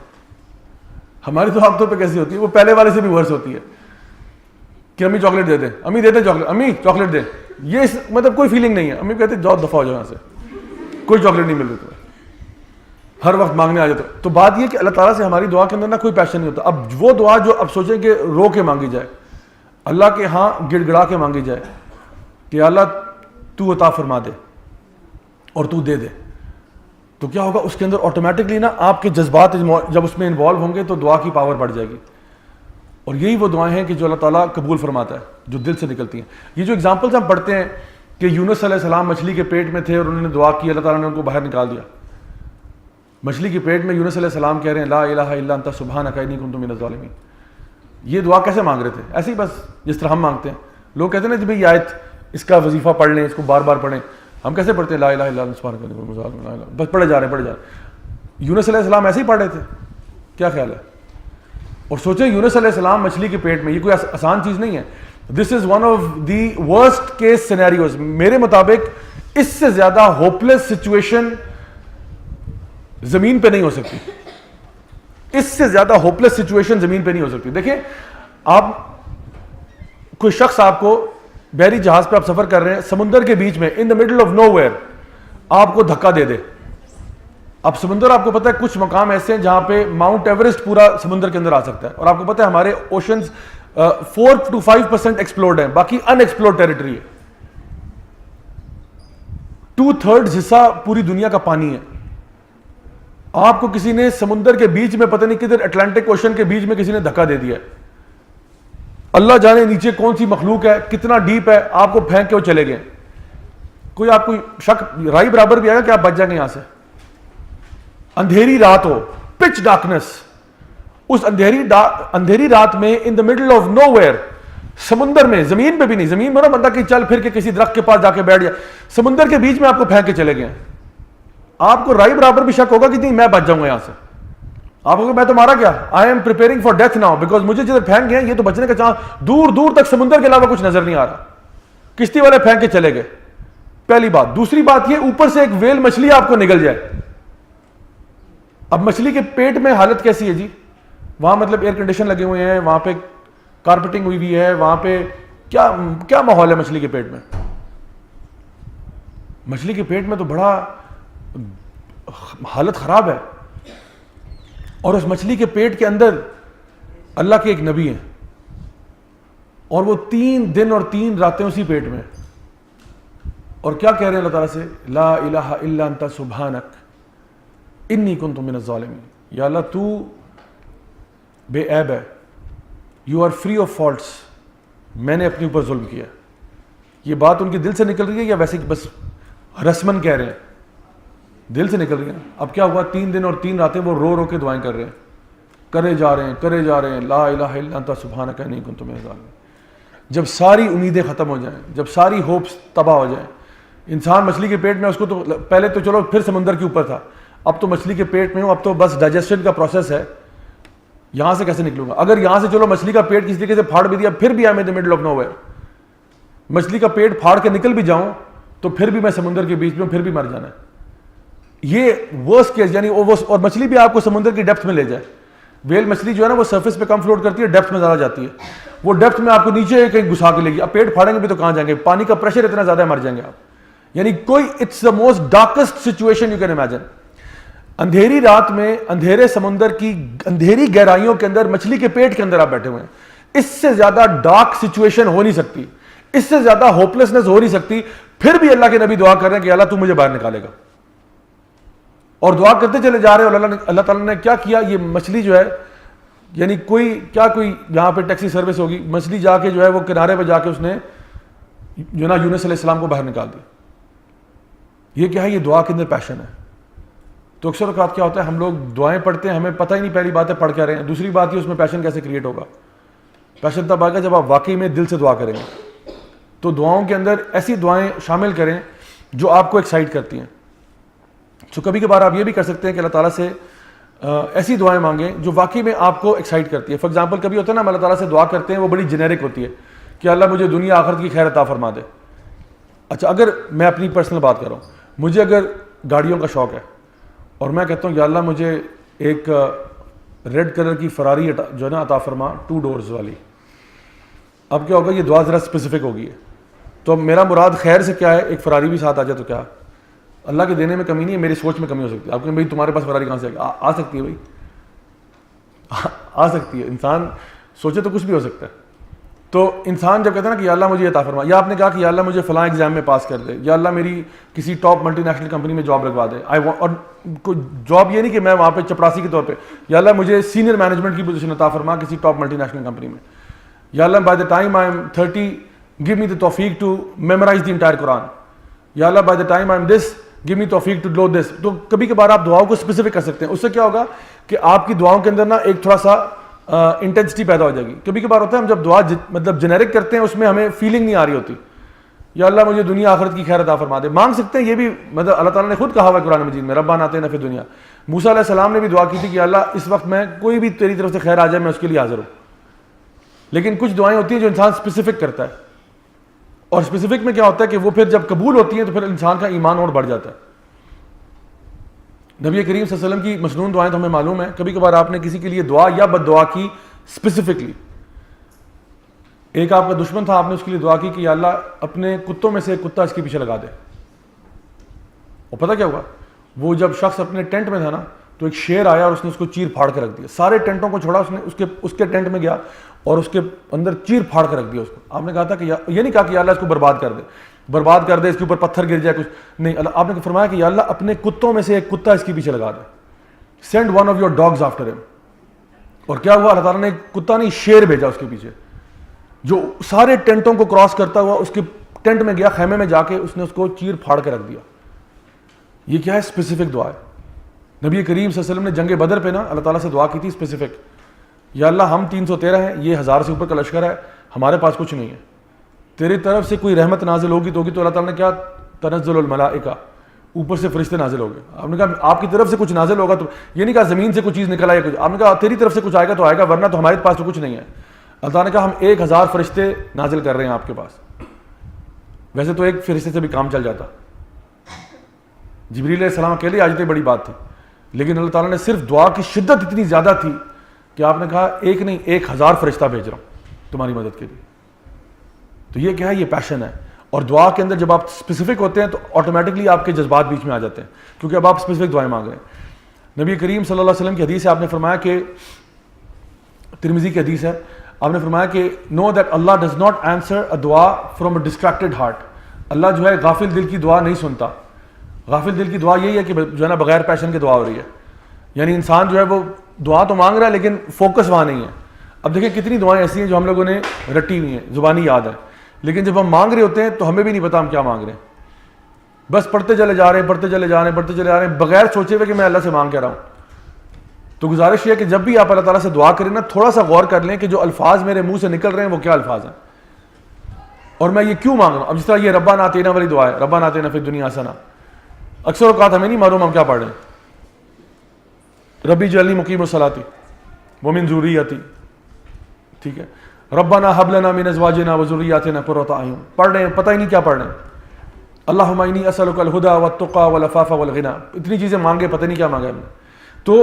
ہماری تو عام طور پہ کیسی ہوتی ہے, وہ پہلے والے سے بھی ورس ہوتی ہے کہ امی چاکلیٹ دے دیں, امی دے دیں چاکلیٹ, امی چاکلیٹ دیں. یہ مطلب کوئی فیلنگ نہیں ہے. امی کہتے جاؤ دفعہ ہو جاؤ یہاں سے, کوئی چاکلیٹ نہیں مل رہی تمہیں, ہر وقت مانگنے آ جاتے. تو بات یہ کہ اللہ تعالیٰ سے ہماری دعا کے اندر نا کوئی پیشن نہیں ہوتا. اب وہ دعا جو اب سوچیں کہ رو کے مانگی جائے, اللہ کے ہاں گڑ گڑا کے مانگی جائے کہ اللہ تو عطا فرما دے اور تو دے دے, تو کیا ہوگا اس کے اندر آٹومیٹکلی نا آپ کے جذبات جب اس میں انوالو ہوں گے تو دعا کی پاور بڑھ جائے گی. اور یہی وہ دعائیں ہیں کہ جو اللہ تعالیٰ قبول فرماتا ہے, جو دل سے نکلتی ہیں. یہ جو اگزامپلس ہم پڑھتے ہیں کہ یونس علیہ السلام مچھلی کے پیٹ میں تھے اور انہوں نے دعا کی, اللہ تعالیٰ نے ان کو باہر نکال دیا. مچھلی کے پیٹ میں یونس علیہ السلام کہہ رہے ہیں لا الہ الا انت سبحانک انی کنت من الظالمین. یہ دعا کیسے مانگ رہے تھے؟ ایسے ہی بس جس طرح ہم مانگتے ہیں. لوگ کہتے ہیں نا جی بھائی یہ آیت اس کا وظیفہ پڑھ لیں, اس کو بار بار پڑھیں. ہم کیسے پڑھتے ہیں لا الہ الا انت سبحانک انی کنت من الظالمین, بس پڑھے جا رہے ہیں. یونس علیہ السلام ایسے ہی پڑھ رہے تھے, کیا خیال ہے؟ اور سوچیں یونس علیہ السلام مچھلی کے پیٹ میں, یہ کوئی آسان چیز نہیں ہے. This is one of the worst case scenarios. میرے مطابق اس سے زیادہ ہوپلیس سچویشن زمین پہ نہیں ہو سکتی, اس سے زیادہ ہوپلیس سچویشن زمین پہ نہیں ہو سکتی. دیکھیں آپ کوئی شخص آپ کو بحری جہاز پہ آپ سفر کر رہے ہیں, سمندر کے بیچ میں in the middle of nowhere آپ کو دھکا دے دے. اب سمندر آپ کو پتا ہے کچھ مقام ایسے ہیں جہاں پہ ماؤنٹ ایوریسٹ پورا سمندر کے اندر آ سکتا ہے, اور آپ کو پتا ہے ہمارے اوشنز 4 to 5% ایکسپلورڈ ہیں, باقی ان ایکسپلورڈ ٹیریٹری ہے. 2/3 حصہ پوری دنیا کا پانی ہے. آپ کو کسی نے سمندر کے بیچ میں پتہ نہیں کدھر اٹلانٹک اوشن کے بیچ میں کسی نے دھکا دے دیا ہے. اللہ جانے نیچے کون سی مخلوق ہے, کتنا ڈیپ ہے, آپ کو پھینک کے وہ چلے گئے. کوئی آپ کو شک رائی برابر بھی آئے گا کہ آپ بچ جائیں گے یہاں سے. اندھیری رات ہو, پچ ڈارکنس, اس اندھیری رات میں in the middle of nowhere, سمندر میں, زمین پہ بھی نہیں, زمین میں نا بندہ کہ چل پھر کے کسی درخت کے پاس جا کے بیٹھ جائے, سمندر کے بیچ میں آپ کو پھینک کے چلے گئے. آپ کو رائی برابر بھی شک ہوگا کہ نہیں میں بچ جاؤں گا یہاں سے. آپ کو میں تو مارا کیا, I am preparing for death now, because مجھے جدھر پھینک گئے یہ تو بچنے کا چانس دور دور تک سمندر کے علاوہ کچھ نظر نہیں آ رہا. کشتی والے پھینک کے چلے گئے, پہلی بات. دوسری بات یہ اوپر سے ایک ویل مچھلی آپ کو نگل جائے. اب مچھلی کے پیٹ میں حالت کیسی ہے جی, وہاں مطلب ایئر کنڈیشن لگے ہوئے ہیں, وہاں پہ کارپیٹنگ ہوئی ہوئی ہے, وہاں پہ کیا ماحول ہے مچھلی کے پیٹ میں. مچھلی کے پیٹ میں تو بڑا حالت خراب ہے. اور اس مچھلی کے پیٹ کے اندر اللہ کے ایک نبی ہیں, اور وہ 3 دن اور 3 راتیں اسی پیٹ میں, اور کیا کہہ رہے ہیں اللہ تعالیٰ سے, لا الہ الا انت سبحانک انی کنت من الظالمین. یا اللہ تو بے عیب ہے, you are free of faults, میں نے اپنے اوپر ظلم کیا. یہ بات ان کے دل سے نکل رہی ہے یا ویسے بس رسمن کہہ رہے ہیں؟ دل سے نکل رہی ہیں. اب کیا ہوا, 3 دن اور 3 راتیں وہ رو رو کے دعائیں کر رہے ہیں, کرے جا رہے ہیں لا الہ الا انت سبحانک انی کنت من الظالمین. جب ساری امیدیں ختم ہو جائیں, جب ساری ہوپس تباہ ہو جائیں, انسان مچھلی کے پیٹ میں, اس کو تو پہلے تو چلو پھر سمندر کے اوپر تھا, اب تو مچھلی کے پیٹ میں ہوں, اب تو بس ڈائجیشن کا پروسیس ہے, یہاں سے کیسے نکلوں گا؟ اگر یہاں سے چلو مچھلی کا پیٹ کسی طریقے سے پھاڑ بھی دیا, پھر بھی I am in the middle of nowhere. مچھلی کا پیٹ پھاڑ کے نکل بھی جاؤں تو پھر بھی میں سمندر کے بیچ میں ہوں, پھر بھی مر جانا ہے. یہ ورسٹ کیس, یعنی اور مچھلی بھی آپ کو سمندر کی ڈیپتھ میں لے جائے. ویل مچھلی جو ہے نا وہ سرفیس پہ کم فلوٹ کرتی ہے, ڈیپتھ میں زیادہ جاتی ہے. وہ ڈیپتھ میں آپ کو نیچے کہیں گھسا کے لے گی. اب پیٹ پھاڑیں گے بھی تو کہاں جائیں گے, پانی کا پریشر اتنا زیادہ ہے, مر جائیں گے آپ. یعنی کوئی it's the most darkest situation you can imagine. اندھیری رات میں, اندھیرے سمندر کی اندھیری گہرائیوں کے اندر, مچھلی کے پیٹ کے اندر آپ بیٹھے ہوئے ہیں. اس سے زیادہ ڈارک سچویشن ہو نہیں سکتی, اس سے زیادہ ہوپلیسنس ہو نہیں سکتی. پھر بھی اللہ کے نبی دعا کر رہے ہیں کہ اللہ تو مجھے باہر نکالے گا, اور دعا کرتے چلے جا رہے ہیں. اور اللہ تعالیٰ نے کیا کیا, یہ مچھلی جو ہے, یعنی کوئی یہاں پہ ٹیکسی سروس ہوگی, مچھلی جا کے جو ہے وہ کنارے پہ جا کے اس نے جو نا یونس علیہ السلام کو باہر نکال دیا. یہ کیا ہے, یہ دعا کے اندر پیشن ہے. تو اکثر اوقات کیا ہوتا ہے, ہم لوگ دعائیں پڑھتے ہیں, ہمیں پتہ ہی نہیں پہلی بات ہے پڑھ کیا رہے ہیں, دوسری بات یہ اس میں پیشن کیسے کریٹ ہوگا. پیشن تب آئے گا جب آپ واقعی میں دل سے دعا کریں گے. تو دعاؤں کے اندر ایسی دعائیں شامل کریں جو آپ کو ایکسائٹ کرتی ہیں. تو کبھی کبھار آپ یہ بھی کر سکتے ہیں کہ اللہ تعالیٰ سے ایسی دعائیں مانگیں جو واقعی میں آپ کو ایکسائٹ کرتی ہے. فار ایگزامپل کبھی ہوتا ہے نا, ہم اللہ تعالیٰ سے دعا کرتے ہیں, وہ بڑی جنیرک ہوتی ہے کہ اللہ مجھے دنیا آخرت کی خیر عطا فرما دے. اچھا, اگر میں اپنی پرسنل بات کر رہا ہوں, مجھے اگر گاڑیوں کا شوق ہے اور میں کہتا ہوں یا اللہ مجھے ایک ریڈ کلر کی فراری جو ہے نا عطا فرما, 2 ڈورز والی. اب کیا ہوگا, یہ دعا ذرا اسپیسیفک ہوگی. تو میرا مراد خیر سے کیا ہے, ایک فراری بھی ساتھ آ جائے تو کیا, اللہ کے دینے میں کمی نہیں ہے, میری سوچ میں کمی ہو سکتی ہے. آپ کہیں بھائی تمہارے پاس فراری کہاں سے آ سکتی ہے؟ بھائی آ سکتی ہے, انسان سوچے تو کچھ بھی ہو سکتا ہے. تو انسان جب کہتا ہے نا کہ یا اللہ مجھے عطا فرما, یا آپ نے کہا کہ یا اللہ مجھے فلاں ایگزام میں پاس کر دے, یا اللہ میری کسی ٹاپ ملٹی نیشنل کمپنی میں جاب لگوا دے. اور کوئی جاب یہ نہیں کہ میں وہاں پہ چپراسی کے طور پہ, یا اللہ مجھے سینئر مینجمنٹ کی پوزیشن عطا فرما کسی ٹاپ ملٹی نیشنل کمپنی میں. یا اللہ by the time I am 30 give me the tawfiq to memorize the entire Quran. یا اللہ by the time I am this give me tawfiq to do this. تو کبھی کبھار آپ دعاؤں کو اسپیسیفک کر سکتے ہیں. اس سے کیا ہوگا کہ آپ کی دعاؤں کے اندر نا ایک تھوڑا سا انٹینسٹی پیدا ہو جائے گی. کبھی کبھار ہوتا ہے ہم جب دعا مطلب جنیرک کرتے ہیں, اس میں ہمیں فیلنگ نہیں آ رہی ہوتی. یا اللہ مجھے دنیا آخرت کی خیر عطا فرما دے, مانگ سکتے ہیں. یہ بھی مطلب اللہ تعالیٰ نے خود کہا ہوا ہے قرآن مجید میں, ربنا آتنا فی الدنیا. موسیٰ علیہ السلام نے بھی دعا کی تھی کہ اللہ اس وقت میں کوئی بھی تیری طرف سے خیر آ جائے میں اس کے لیے حاضر ہوں. لیکن کچھ دعائیں ہوتی ہیں جو انسان اسپیسیفک کرتا ہے, اور اسپیسیفک میں کیا ہوتا ہے کہ وہ پھر جب قبول ہوتی ہیں تو پھر انسان کا ایمان اور بڑھ جاتا ہے. نبی کریم صلی اللہ علیہ وسلم کی مسنون دعائیں تو ہمیں معلوم ہے. کبھی کبھار آپ نے کسی کے لیے دعا یا بد دعا کی اسپیسیفکلی. ایک آپ کا دشمن تھا, آپ نے اس کے لیے دعا کی کہ یا اللہ اپنے کتوں میں سے ایک کتا اس کے پیچھے لگا دے. اور پتہ کیا ہوا, وہ جب شخص اپنے ٹینٹ میں تھا نا تو ایک شیر آیا اور اس نے اس کو چیر پھاڑ کے رکھ دیا. سارے ٹینٹوں کو چھوڑا, اس نے اس کے ٹینٹ میں گیا اور اس کے اندر چیر پھاڑ کے رکھ دیا اس کو. آپ نے کہا تھا کہ یہ نہیں کہا کہ یا اللہ اس کو برباد کر دے, اس کے اوپر پتھر گر جائے کچھ نہیں. اللہ آپ نے فرمایا کہ یا اللہ اپنے کتوں میں سے ایک کتا اس کے پیچھے لگا دے. Send one of your dogs after him. اور کیا ہوا, اللہ تعالیٰ نے کتا نہیں شیر بھیجا اس کے پیچھے, جو سارے ٹینٹوں کو کراس کرتا ہوا اس کے ٹینٹ میں گیا, خیمے میں جا کے اس نے اس کو چیر پھاڑ کے رکھ دیا. یہ کیا ہے, اسپیسیفک دعا ہے. نبی کریم صلی اللہ علیہ وسلم نے جنگ بدر پہ نا اللہ تعالیٰ سے دعا کی تھی اسپیسیفک, یا اللہ ہم 313 ہیں, یہ 1000 سے اوپر کا لشکر ہے, ہمارے پاس کچھ نہیں ہے, تیری طرف سے کوئی رحمت نازل ہوگی تو اللہ تعالیٰ نے کیا, تنزل الملائکہ, اوپر سے فرشتے نازل ہو گئے. آپ نے کہا آپ کی طرف سے کچھ نازل ہوگا تو یہ نہیں کہا زمین سے کچھ چیز نکل آئے کچھ, آپ نے کہا تیری طرف سے کچھ آئے گا تو آئے گا, ورنہ تو ہمارے پاس تو کچھ نہیں ہے. اللہ تعالیٰ نے کہا ہم 1000 فرشتے نازل کر رہے ہیں آپ کے پاس. ویسے تو ایک فرشتے سے بھی کام چل جاتا, جبریل علیہ السلام اکیلے آ جاتے بڑی بات تھی, لیکن اللہ تعالیٰ نے صرف دعا کی شدت اتنی زیادہ تھی کہ آپ نے کہا ایک نہیں 1000 فرشتہ بھیج رہا ہوں تمہاری مدد کے لیے. تو یہ کیا ہے, یہ پیشن ہے. اور دعا کے اندر جب آپ اسپیسیفک ہوتے ہیں تو آٹومیٹکلی آپ کے جذبات بیچ میں آ جاتے ہیں, کیونکہ اب آپ اسپیسیفک دعائیں مانگ رہے ہیں. نبی کریم صلی اللہ علیہ وسلم کی حدیث ہے, آپ نے فرمایا کہ, ترمذی کی حدیث ہے, آپ نے فرمایا کہ نو دیٹ اللہ ڈز ناٹ آنسر اے دعا فرام اے ڈسٹریکٹڈ ہارٹ. اللہ جو ہے غافل دل کی دعا نہیں سنتا. غافل دل کی دعا یہی ہے کہ جو ہے نا بغیر پیشن کے دعا ہو رہی ہے, یعنی انسان جو ہے وہ دعا تو مانگ رہا ہے لیکن فوکس وہاں نہیں ہے. اب دیکھیں کتنی دعائیں ایسی ہیں جو ہم لوگوں نے رٹی ہوئی ہیں, زبانی یاد ہے, لیکن جب ہم مانگ رہے ہوتے ہیں تو ہمیں بھی نہیں پتا ہم کیا مانگ رہے ہیں, بس پڑھتے چلے جا رہے ہیں, پڑھتے چلے جا رہے ہیں, پڑھتے چلے جا رہے ہیں بغیر سوچے ہوئے کہ میں اللہ سے مانگ کیا رہا ہوں. تو گزارش یہ ہے کہ جب بھی آپ اللہ تعالیٰ سے دعا کریں نا, تھوڑا سا غور کر لیں کہ جو الفاظ میرے منہ سے نکل رہے ہیں وہ کیا الفاظ ہیں, اور میں یہ کیوں مانگ رہا ہوں. اب جس طرح یہ ربنا آتینا والی دعا ہے, ربنا آتینا فی الدنیا حسنہ, اکثر اوقات ہمیں نہیں معلوم ہم کیا پڑھ رہے ہیں. ربی اجعلنی مقیم الصلاۃ ومن ذریتی, ٹھیک ہے, ربنا ھب لنا من ازواجنا وذریاتنا قرۃ اعین, پڑھ رہے ہیں پتہ ہی نہیں کیا پڑھ رہے ہیں. اللہم انی اسألک الہدی والتقی والعفاف والغنی, اتنی چیزیں مانگے پتہ نہیں کیا مانگا ہم نے. تو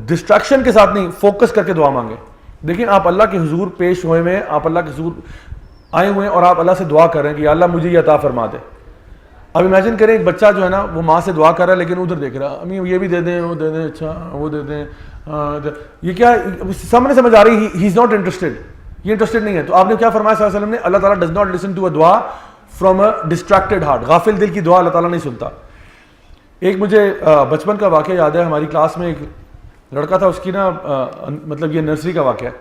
ڈسٹریکشن کے ساتھ نہیں, فوکس کر کے دعا مانگے. دیکھیں آپ اللہ کے حضور پیش ہوئے میں, آپ اللہ کے حضور آئے ہوئے ہیں اور آپ اللہ سے دعا کر رہے ہیں کہ یا اللہ مجھے یہ عطا فرما دے. اب امیجن کریں ایک بچہ جو ہے نا وہ ماں سے دعا کر رہا ہے لیکن ادھر دیکھ رہا ہے, امی یہ بھی دے دیں, وہ دے دیں, اچھا وہ دے دیں, یہ کیا سامنے سمجھ آ رہی, ہی از ناٹ انٹرسٹڈ, یہ انٹرسٹڈ نہیں ہے. تو آپ نے کیا فرمایا صلی اللہ علیہ وسلم نے, اللہ تعالیٰ ڈز ناٹ لسن ٹو اے دعا فرام اے ڈسٹریکٹڈ ہارٹ. غافل دل کی دعا اللہ تعالیٰ نہیں سنتا. ایک مجھے بچپن کا واقعہ یاد ہے, ہماری کلاس میں ایک لڑکا تھا, اس کی نا مطلب یہ نرسری کا واقعہ ہے.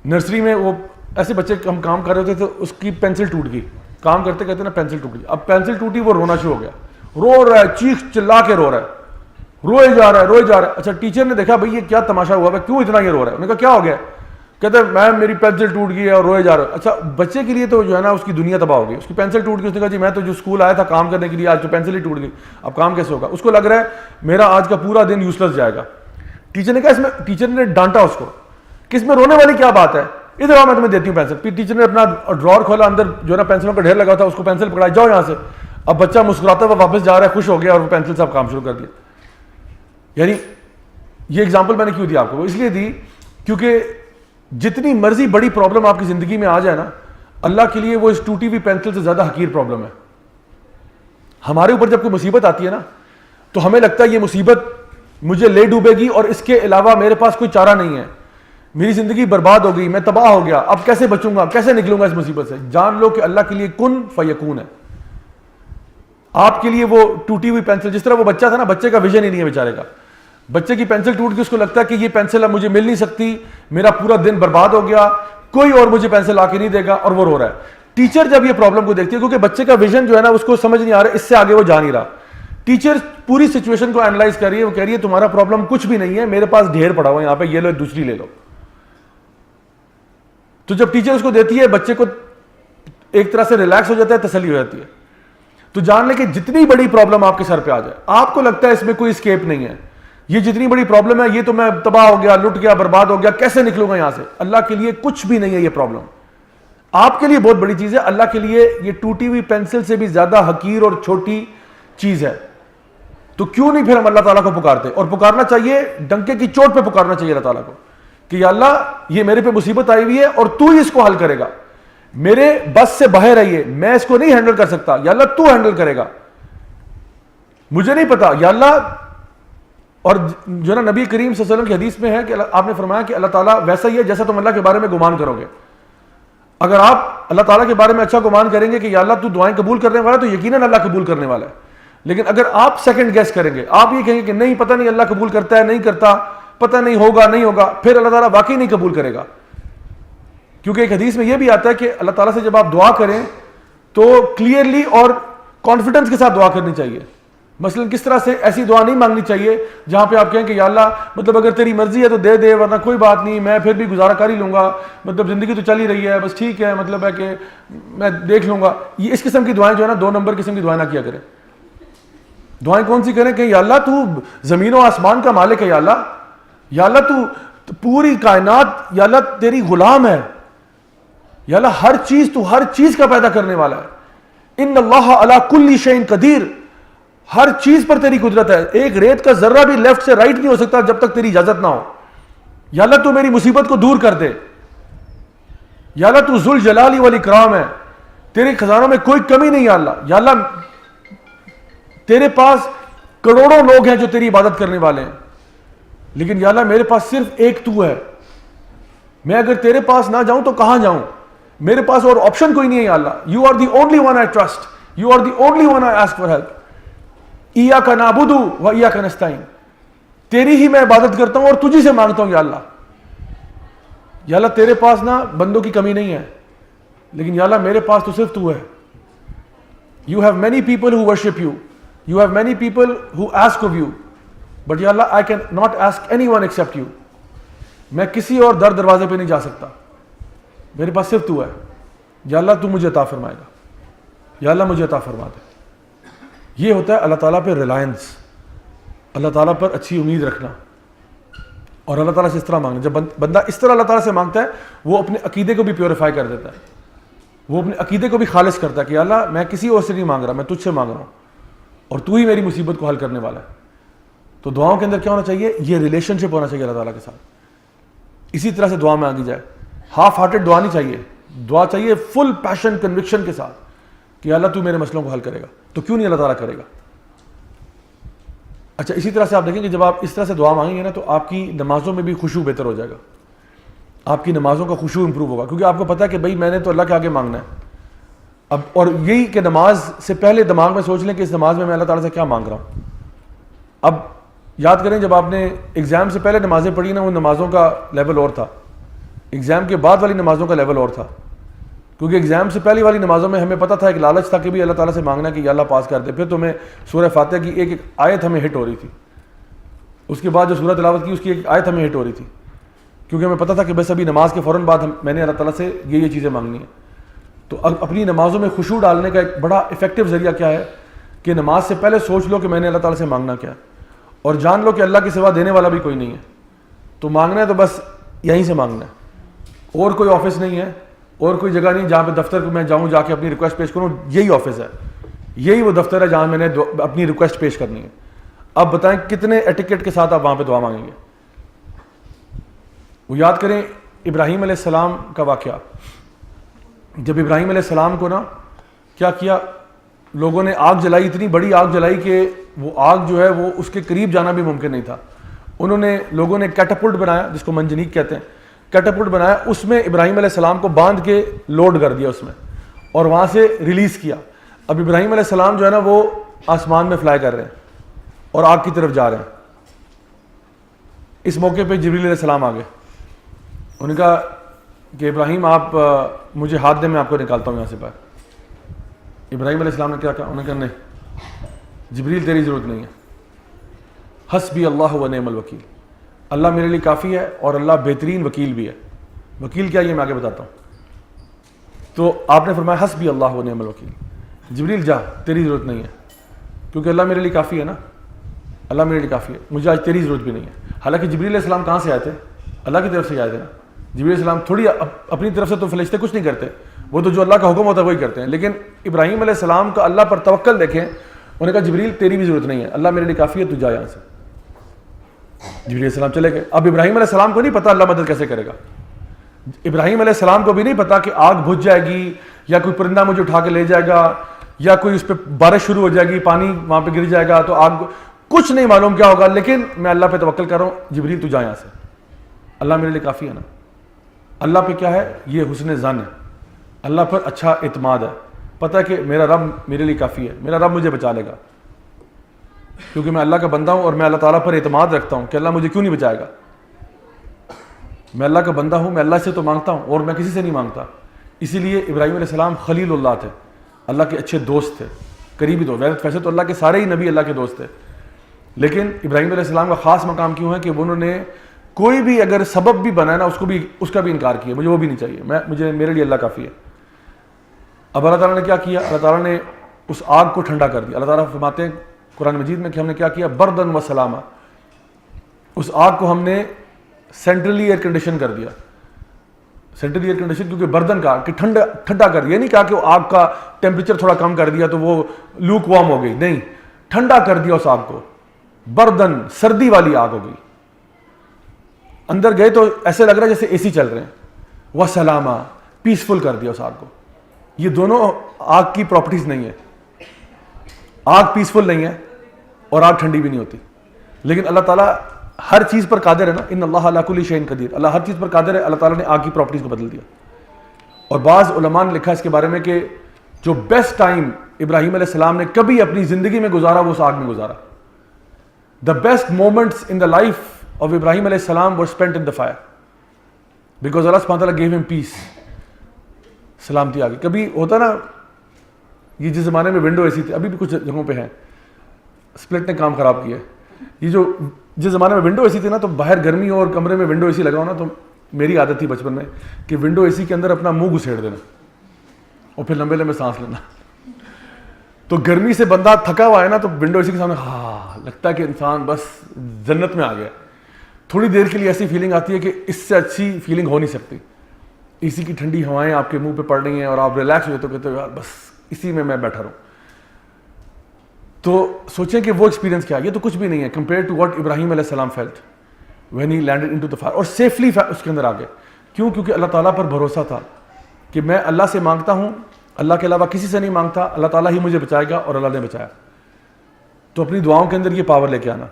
نرسری میں وہ ایسے بچے ہم کام کر رہے تھے تو اس کی پینسل ٹوٹ گئی, کام کرتے کرتے نا پینسل ٹوٹ گئی. اب پینسل ٹوٹی, وہ رونا شروع ہو گیا, رو رہا ہے, چیخ چلا کے رو رہا ہے, روئے جا رہا ہے, روئے جا رہا ہے. اچھا ٹیچر نے دیکھا بھائی یہ کیا تماشا ہوا ہے, کیوں اتنا یہ رو رہا ہے. انہوں نے کہا کیا ہو گیا, کہتے ہیں میم میری پینسل ٹوٹ گئی ہے اور روئے جا رہا ہے. اچھا بچے کے لیے تو جو ہے نا اس کی دنیا تباہ ہو گئی, اس کی پینسل ٹوٹ گئی. اس نے کہا جی میں تو جو اسکول آیا تھا کام کرنے کے لیے, آج تو پینسل ہی ٹوٹ گئی, اب کام کیسے ہوگا. اس کو لگ رہا ہے میرا آج کا پورا دن یوزلیس جائے گا. ٹیچر نے کہا اس میں, ٹیچر نے ڈانٹا اس کو کہ اس میں رونے والی کیا بات ہے, ادھر آؤ میں تمہیں دیتی ہوں پینسل. پھر ٹیچر نے اپنا ڈراور کھولا, اندر جو ہے نا پینسلوں کا ڈھیر لگا تھا, اس کو پینسل پکڑائی, جاؤ یہاں سے. اب بچہ مسکراتا ہوا واپس جا رہا ہے, خوش ہو گیا اور وہ پینسل سے اب کام شروع کر دیا. یعنی یہ اگزامپل میں نے کیوں دی آپ کو, وہ اس لیے دی کیونکہ جتنی مرضی بڑی پرابلم آپ کی زندگی میں آ جائے نا, اللہ کے لیے وہ اس ٹوٹی ہوئی پینسل سے زیادہ حقیر پرابلم ہے. ہمارے اوپر جب کوئی مصیبت آتی ہے نا تو ہمیں لگتا ہے یہ مصیبت مجھے لے ڈوبے گی اور اس کے علاوہ میرے پاس کوئی چارہ نہیں ہے, میری زندگی برباد ہو گئی, میں تباہ ہو گیا, اب کیسے بچوں گا, کیسے نکلوں گا اس مصیبت سے. جان لو کہ اللہ کے لیے کن فیکون ہے. آپ کے لیے وہ ٹوٹی ہوئی پینسل, جس طرح وہ بچہ تھا نا, بچے کا ویژن ہی نہیں ہے بیچارے کا, بچے کی پینسل ٹوٹ گئی, اس کو لگتا ہے کہ یہ پینسل اب مجھے مل نہیں سکتی, میرا پورا دن برباد ہو گیا, کوئی اور مجھے پینسل لا کے نہیں دے گا, اور وہ رو رہا ہے. ٹیچر جب یہ پرابلم کو دیکھتی ہے, کیونکہ بچے کا ویژن جو ہے نا اس کو سمجھ نہیں آ رہا, اس سے آگے وہ جا نہیں رہا. ٹیچر پوری سچویشن کو اینالائز کر رہی ہے, وہ کہہ رہی ہے تمہارا پرابلم کچھ بھی نہیں ہے, میرے پاس ڈھیر پڑا ہوا ہے یہاں پہ, یہ لو دوسری لے لو. تو جب ٹیچر اس کو دیتی ہے, بچے کو ایک طرح سے ریلیکس ہو جاتا ہے, تسلی ہو جاتی ہے. تو جان لیں کہ جتنی بڑی پرابلم آپ کے سر پہ آ جائے, آپ کو لگتا ہے اس میں کوئی اسکیپ نہیں ہے, یہ جتنی بڑی پرابلم ہے, یہ تو میں تباہ ہو گیا, لٹ گیا, برباد ہو گیا, کیسے نکلوں گا یہاں سے. اللہ کے لیے کچھ بھی نہیں ہے یہ پرابلم, آپ کے لیے بہت بڑی چیز ہے. اللہ کے لیے یہ ٹوٹی ہوئی پینسل سے بھی زیادہ حقیر اور چھوٹی چیز ہے. تو کیوں نہیں پھر ہم اللہ تعالیٰ کو پکارتے, اور پکارنا چاہیے, ڈنکے کی چوٹ پہ پکارنا چاہیے اللہ تعالیٰ کو کہ یا اللہ یہ میرے پہ مصیبت آئی ہوئی ہے اور تو ہی اس کو حل کرے گا, میرے بس سے باہر ہے یہ, میں اس کو نہیں ہینڈل کر سکتا, یا اللہ تو ہینڈل کرے گا, مجھے نہیں پتا, یا اللہ. اور جو نا نبی کریم صلی اللہ علیہ وسلم کی حدیث میں ہے کہ آپ نے فرمایا کہ اللہ تعالیٰ ویسا ہی ہے جیسا تم اللہ کے بارے میں گمان کرو گے. اگر آپ اللہ تعالیٰ کے بارے میں اچھا گمان کریں گے کہ یا اللہ تو دعائیں قبول کرنے والا, تو یقیناً اللہ قبول کرنے والا ہے. لیکن اگر آپ سیکنڈ گیس کریں گے, آپ یہ کہیں گے کہ نہیں پتہ نہیں اللہ قبول کرتا ہے نہیں کرتا, پتہ نہیں ہوگا نہیں ہوگا, پھر اللہ تعالیٰ واقعی نہیں قبول کرے گا. کیونکہ ایک حدیث میں یہ بھی آتا ہے کہ اللہ تعالیٰ سے جب آپ دعا کریں تو کلیئرلی اور کانفیڈنس کے ساتھ دعا کرنی چاہیے. مثلا کس طرح سے ایسی دعا نہیں مانگنی چاہیے جہاں پہ آپ کہیں کہ یا اللہ مطلب اگر تیری مرضی ہے تو دے دے, ورنہ کوئی بات نہیں, میں پھر بھی گزارا کر ہی لوں گا, مطلب زندگی تو چل ہی رہی ہے, بس ٹھیک ہے, مطلب ہے کہ میں دیکھ لوں گا. یہ اس قسم کی دعائیں جو ہے نا, 2 نمبر قسم کی دعائیں نہ کیا کریں. دعائیں کون سی کریں کہ یا اللہ تو زمین و آسمان کا مالک ہے, یا اللہ تو پوری کائنات, یا اللہ تیری غلام ہے, یا اللہ ہر چیز کا پیدا کرنے والا ہے. ان اللہ علی کل شیء قدیر, ہر چیز پر تیری قدرت ہے, ایک ریت کا ذرہ بھی لیفٹ سے رائٹ نہیں ہو سکتا جب تک تیری اجازت نہ ہو. یا اللہ تو میری مصیبت کو دور کر دے, یا اللہ تو ذو الجلال والاکرام ہے, تیرے خزانوں میں کوئی کمی نہیں. یا اللہ تیرے پاس کروڑوں لوگ ہیں جو تیری عبادت کرنے والے ہیں، لیکن یا اللہ میرے پاس صرف ایک تو ہے، میں اگر تیرے پاس نہ جاؤں تو کہاں جاؤں؟ میرے پاس اور آپشن کوئی نہیں ہے یا اللہ. You are the only one I trust, you are the only one I ask for help. ایاک نعبد و ایاک نستعین، تیری ہی میں عبادت کرتا ہوں اور تجھی سے مانگتا ہوں یا اللہ. یا اللہ تیرے پاس نا بندوں کی کمی نہیں ہے، لیکن یا اللہ میرے پاس تو صرف تو ہے. You have many people who worship you. You have many people who ask of you. But یا اللہ I can not ask anyone except you. میں کسی اور در دروازے پہ نہیں جا سکتا، میرے پاس صرف تو ہے. یا اللہ تو مجھے عطا فرمائے گا، یا اللہ مجھے عطا فرما دے. یہ ہوتا ہے اللہ تعالیٰ پہ ریلائنس، اللہ تعالیٰ پر اچھی امید رکھنا، اور اللہ تعالیٰ سے اس طرح مانگنا. جب بندہ اس طرح اللہ تعالیٰ سے مانگتا ہے وہ اپنے عقیدے کو بھی پیوریفائی کر دیتا ہے، وہ اپنے عقیدے کو بھی خالص کرتا ہے کہ اللہ میں کسی اور سے نہیں مانگ رہا، میں تجھ سے مانگ رہا ہوں اور تو ہی میری مصیبت کو حل کرنے والا ہے. تو دعاؤں کے اندر کیا ہونا چاہیے؟ یہ ریلیشن شپ ہونا چاہیے اللہ تعالیٰ کے ساتھ. اسی طرح سے دعا میں آگی جائے. ہاف ہارٹیڈ دعا نہیں چاہیے، دعا چاہیے فل پیشن کنوکشن کے ساتھ کہ اللہ تو میرے مسئلوں کو حل کرے گا. تو کیوں نہیں اللہ تعالیٰ کرے گا؟ اچھا اسی طرح سے آپ دیکھیں کہ جب آپ اس طرح سے دعا مانگیں گے نا تو آپ کی نمازوں میں بھی خشوع بہتر ہو جائے گا، آپ کی نمازوں کا خشوع امپروو ہوگا، کیونکہ آپ کو پتہ ہے کہ بھائی میں نے تو اللہ کے آگے مانگنا ہے. اب اور یہی کہ نماز سے پہلے دماغ میں سوچ لیں کہ اس نماز میں اللہ تعالیٰ سے کیا مانگ رہا ہوں. اب یاد کریں جب آپ نے ایگزام سے پہلے نمازیں پڑھی نا، وہ نمازوں کا لیول اور تھا، ایگزام کے بعد والی نمازوں کا لیول اور تھا. کیونکہ ایگزام سے پہلی والی نمازوں میں ہمیں پتہ تھا، ایک لالچ تھا کہ بھی اللہ تعالیٰ سے مانگنا کہ یا اللہ پاس کر دے. پھر تو ہمیں سورہ فاتحہ کی ایک ایک آیت ہمیں ہٹ ہو رہی تھی، اس کے بعد جو سورہ تلاوت کی اس کی ایک آیت ہمیں ہٹ ہو رہی تھی، کیونکہ ہمیں پتہ تھا کہ بس ابھی نماز کے فوراً بعد میں نے اللہ تعالیٰ سے یہ چیزیں مانگنی ہیں. تو اپنی نمازوں میں خشوع ڈالنے کا ایک بڑا افیکٹو ذریعہ کیا ہے کہ نماز سے پہلے سوچ لو کہ میں نے اللہ تعالیٰ سے مانگنا کیا، اور جان لو کہ اللہ کے سوا دینے والا بھی کوئی نہیں ہے. تو مانگنا ہے تو بس یہیں سے مانگنا ہے، اور کوئی آفس نہیں ہے، اور کوئی جگہ نہیں جہاں پہ دفتر کو میں جاؤں جا کے اپنی ریکویسٹ پیش کروں. یہی آفس ہے، یہی وہ دفتر ہے جہاں میں نے اپنی ریکویسٹ پیش کرنی ہے. اب بتائیں کتنے ایٹیکیٹ کے ساتھ آپ وہاں پہ دعا مانگیں گے. وہ یاد کریں ابراہیم علیہ السلام کا واقعہ. جب ابراہیم علیہ السلام کو نا کیا کیا، لوگوں نے آگ جلائی، اتنی بڑی آگ جلائی کہ وہ آگ جو ہے وہ اس کے قریب جانا بھی ممکن نہیں تھا. لوگوں نے کیٹاپلٹ بنایا جس کو منجنیق کہتے ہیں، کیٹاپلٹ بنایا، اس میں ابراہیم علیہ السلام کو باندھ کے لوڈ کر دیا اس میں، اور وہاں سے ریلیز کیا. اب ابراہیم علیہ السلام جو ہے نا وہ آسمان میں فلائی کر رہے ہیں اور آگ کی طرف جا رہے ہیں. اس موقع پہ جبریل علیہ السلام آ گئے، انہوں نے کہا کہ ابراہیم آپ مجھے ہاتھ دیں، میں آپ کو نکالتا ہوں یہاں سے باہر. ابراہیم علیہ السلام نے کیا کہا؟ انہوں نے کہا نہیں جبریل تیری ضرورت نہیں ہے، حسبی اللہ و نعم الوکیل، اللہ میرے لیے کافی ہے اور اللہ بہترین وکیل بھی ہے. وکیل کیا یہ میں آگے بتاتا ہوں. تو آپ نے فرمایا حسبی اللہ و نعم الوکیل، جبریل جا تیری ضرورت نہیں ہے، کیونکہ اللہ میرے لیے کافی ہے نا، اللہ میرے لیے کافی ہے، مجھے آج تیری ضرورت بھی نہیں ہے. حالانکہ جبریل علیہ السلام کہاں سے آئے تھے؟ اللہ کی طرف سے آئے تھے نا. جبریل علیہ السلام تھوڑی اپنی طرف سے تو فرشتے کچھ نہیں کرتے، وہ تو جو اللہ کا حکم ہوتا ہے وہی کرتے ہیں. لیکن ابراہیم علیہ السلام کا اللہ پر توکل دیکھیں، انہوں نے کہا جبریل تیری بھی ضرورت نہیں ہے، اللہ میرے لیے کافی ہے، تو جا یہاں سے. جبریل علیہ السلام چلے گئے. اب ابراہیم علیہ السلام کو نہیں پتا اللہ مدد کیسے کرے گا. ابراہیم علیہ السلام کو بھی نہیں پتا کہ آگ بجھ جائے گی یا کوئی پرندہ مجھے اٹھا کے لے جائے گا یا کوئی اس پہ بارش شروع ہو جائے گی، پانی وہاں پہ گر جائے گا تو آگ، کچھ نہیں معلوم کیا ہوگا. لیکن میں اللہ پہ توکل کر رہا ہوں، جبریل تو جا یہاں سے، اللہ میرے لیے کافی ہے نا. اللہ پہ کیا ہے؟ یہ حسن ظن ہے، اللہ پر اچھا اعتماد ہے، پتہ ہے کہ میرا رب میرے لیے کافی ہے، میرا رب مجھے بچا لے گا، کیونکہ میں اللہ کا بندہ ہوں اور میں اللہ تعالیٰ پر اعتماد رکھتا ہوں کہ اللہ مجھے کیوں نہیں بچائے گا. میں اللہ کا بندہ ہوں، میں اللہ سے تو مانگتا ہوں اور میں کسی سے نہیں مانگتا. اسی لیے ابراہیم علیہ السلام خلیل اللہ تھے، اللہ کے اچھے دوست تھے، قریبی دوست. ویسے تو اللہ کے سارے ہی نبی اللہ کے دوست تھے، لیکن ابراہیم علیہ السلام کا خاص مقام کیوں ہے کہ انہوں نے کوئی بھی اگر سبب بھی بنایا نا اس کا بھی انکار کیا، مجھے وہ بھی نہیں چاہیے، میرے لیے اللہ کافی ہے. اب اللہ تعالیٰ نے کیا کیا؟ اللہ تعالیٰ نے اس آگ کو ٹھنڈا کر دیا. اللہ تعالیٰ فرماتے ہیں قرآن مجید میں کہ ہم نے کیا کیا؟ بردن و سلامہ، اس آگ کو ہم نے سینٹرلی ایئر کنڈیشن کر دیا. سینٹرلی ایئر کنڈیشن کیونکہ بردن کا کہ ٹھنڈا کر دیا، نہیں کہا کہ وہ آگ کا ٹیمپریچر تھوڑا کم کر دیا تو وہ لوک وارم ہو گئی، نہیں، ٹھنڈا کر دیا اس آگ کو. بردن سردی والی آگ ہو گئی. اندر گئے تو ایسے لگ رہا ہے جیسے اے سی چل رہے ہیں. وہ سلامہ، پیسفل کر دیا اس آگ کو. یہ دونوں آگ کی پراپرٹیز نہیں ہے. آگ پیسفل نہیں ہے، اور آگ ٹھنڈی بھی نہیں ہوتی. لیکن اللہ تعالیٰ ہر چیز پر قادر ہے نا, ان اللہ علی کل شیء قدیر, اللہ ہر چیز پر قادر ہے. اللہ تعالیٰ نے آگ کی پراپرٹیز کو بدل دیا. اور بعض علماء نے لکھا اس کے بارے میں کہ جو بیسٹ ٹائم ابراہیم علیہ السلام نے کبھی اپنی زندگی میں گزارا وہ اس آگ میں گزارا. The best moments in the life of ابراہیم علیہ السلام were spent in the fire because اللہ سبحانہ تعالیٰ gave him peace, سلامتی آ گئی. کبھی ہوتا نا, یہ جس زمانے میں ونڈو اے سی تھی, ابھی بھی کچھ جگہوں پہ ہیں, اسپلٹ نے کام خراب کیا ہے. یہ جو جس زمانے میں ونڈو اے سی تھی نا, تو باہر گرمی ہو اور کمرے میں ونڈو اے سی لگا ہو نا, تو میری عادت تھی بچپن میں کہ ونڈو اے سی کے اندر اپنا منہ گھسیڑ دینا اور پھر لمبے لمبے سانس لینا. تو گرمی سے بندہ تھکا ہوا ہے نا, تو ونڈو اے سی کے سامنے لگتا ہے کہ انسان بس جنت میں آ گیا. تھوڑی دیر کے لیے ایسی فیلنگ آتی ہے کہ اس سے اچھی فیلنگ ہو نہیں سکتی. اسی کی ٹھنڈی ہوائیں آپ کے منہ پہ پڑ رہی ہیں اور آپ ریلیکس ہوئے تو کہتے ہو یار بس اسی میں بیٹھا رہوں. تو سوچیں کہ وہ ایکسپیرینس کیا, یہ تو کچھ بھی نہیں ہے کمپیئر ٹو واٹ ابراہیم علیہ السلام felt when he landed into the fire, اور سیفلی اس کے اندر آ گئے. کیوں؟ کیونکہ اللہ تعالیٰ پر بھروسہ تھا کہ میں اللہ سے مانگتا ہوں, اللہ کے علاوہ کسی سے نہیں مانگتا, اللہ تعالیٰ ہی مجھے بچائے گا, اور اللہ نے بچایا. تو اپنی دعاؤں کے اندر یہ پاور لے کے آنا.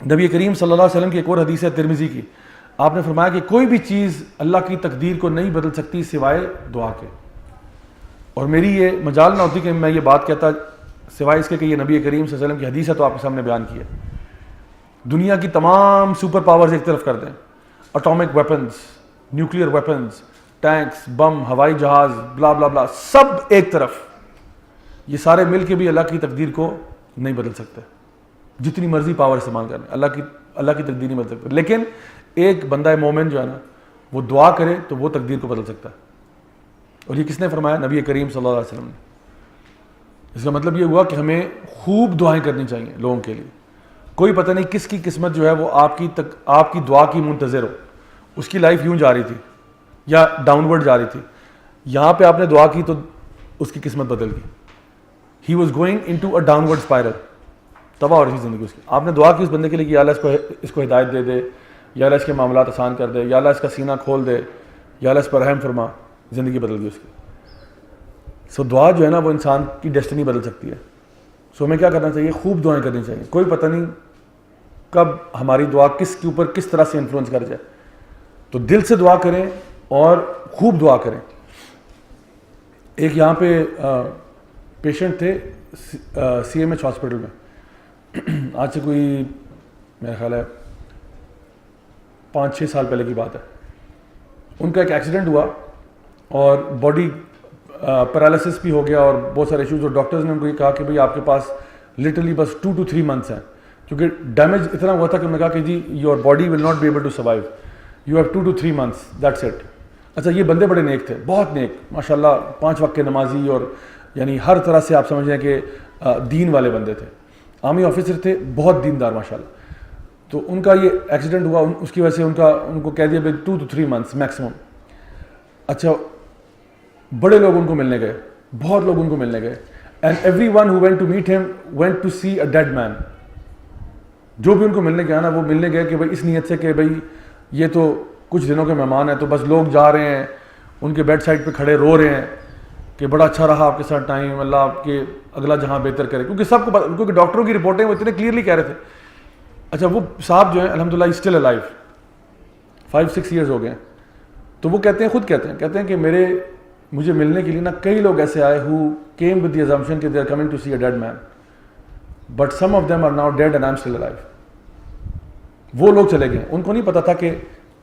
نبی کریم صلی اللہ علیہ وسلم کی ایک اور حدیث ہے ترمذی کی, آپ نے فرمایا کہ کوئی بھی چیز اللہ کی تقدیر کو نہیں بدل سکتی سوائے دعا کے. اور میری یہ مجال نہ ہوتی کہ میں یہ بات کہتا سوائے اس کے کہ یہ نبی کریم صلی اللہ علیہ وسلم کی حدیث ہے, تو آپ کے سامنے بیان کی ہے. دنیا کی تمام سپر پاورز ایک طرف کر دیں, atomic weapons, nuclear weapons, tanks, بم, ہوائی جہاز, بلا بلا بلا, سب ایک طرف, یہ سارے مل کے بھی اللہ کی تقدیر کو نہیں بدل سکتے. جتنی مرضی پاور استعمال کریں, اللہ کی تقدیر نہیں بدل سکتے. لیکن ایک بندہ مومن جو ہے نا, وہ دعا کرے تو وہ تقدیر کو بدل سکتا ہے. اور یہ کس نے فرمایا؟ نبی کریم صلی اللہ علیہ وسلم نے. اس کا مطلب یہ ہوا کہ ہمیں خوب دعائیں کرنی چاہیے لوگوں کے لیے. کوئی پتہ نہیں کس کی قسمت جو ہے وہ آپ کی دعا کی منتظر ہو. اس کی لائف یوں جا رہی تھی یا ڈاؤن ورڈ جا رہی تھی, یہاں پہ آپ نے دعا کی تو اس کی قسمت بدل گئی. He was going into a down word spiral, تباہ ہو رہی تھی زندگی اس کی. آپ نے دعا کی اس بندے کے لیے کہ یا اللہ اس کو ہدایت دے دے, یا اللہ اس کے معاملات آسان کر دے, یا اللہ اس کا سینہ کھول دے, یا اللہ اس پر رحم فرما, زندگی بدل گئی اس کی. سو دعا جو ہے نا وہ انسان کی ڈیسٹنی بدل سکتی ہے. سو ہمیں کیا کرنا چاہیے؟ خوب دعائیں کرنی چاہیے. کوئی پتہ نہیں کب ہماری دعا کس کے اوپر کس طرح سے انفلوئنس کر جائے. تو دل سے دعا کریں اور خوب دعا کریں. ایک یہاں پہ پیشنٹ تھے سی ایم ایچ ہاسپٹل میں, آج سے کوئی میرا خیال ہے 5-6 سال پہلے کی بات ہے. ان کا ایک ایکسیڈنٹ ہوا اور باڈی پیرالسس بھی ہو گیا اور بہت سارے ایشوز, اور ڈاکٹرز نے ان کو یہ کہا کہ بھائی آپ کے پاس لٹرلی بس 2 to 3 months ہیں, کیونکہ ڈیمیج اتنا ہوا تھا کہ انہوں نے کہا کہ جی your body will not be able to survive, you have 2 to 3 months, that's it. اچھا, یہ بندے بڑے نیک تھے, بہت نیک ماشاء اللہ, 5 وقت کے نمازی, اور یعنی ہر طرح سے آپ سمجھ رہے ہیں کہ دین والے بندے تھے, آرمی آفیسر تھے, بہت دیندار ماشاء اللہ. تو ان کا یہ ایکسیڈنٹ ہوا, اس کی وجہ سے ان کو کہہ دیا بھائی 2 to 3 months میکسیمم. اچھا, بڑے لوگ ان کو ملنے گئے, بہت لوگ ان کو ملنے گئے, and everyone who went to meet him went to see a dead man. جو بھی ان کو ملنے گیا نا, وہ ملنے گئے کہ بھائی اس نیت سے کہ بھائی یہ تو کچھ دنوں کے مہمان ہیں, تو بس لوگ جا رہے ہیں ان کے بیڈ سائڈ پہ کھڑے رو رہے ہیں کہ بڑا اچھا رہا آپ کے ساتھ ٹائم, اللہ آپ کے اگلا جہاں بہتر کرے. کیونکہ سب کو, کیونکہ ڈاکٹروں کی رپورٹیں وہ اتنے کلیئرلی کہہ رہے تھے. اچھا, وہ صاحب جو ہیں الحمدللہ اسٹل الائیو, 5-6 years ہو گئے ہیں. تو وہ کہتے ہیں, خود کہتے ہیں کہ مجھے ملنے کے لیے نا کئی لوگ ایسے آئے who came with the assumption کہ they are coming to see a dead man, but some of them are now dead and I'm still alive. وہ لوگ چلے گئے, ان کو نہیں پتا تھا کہ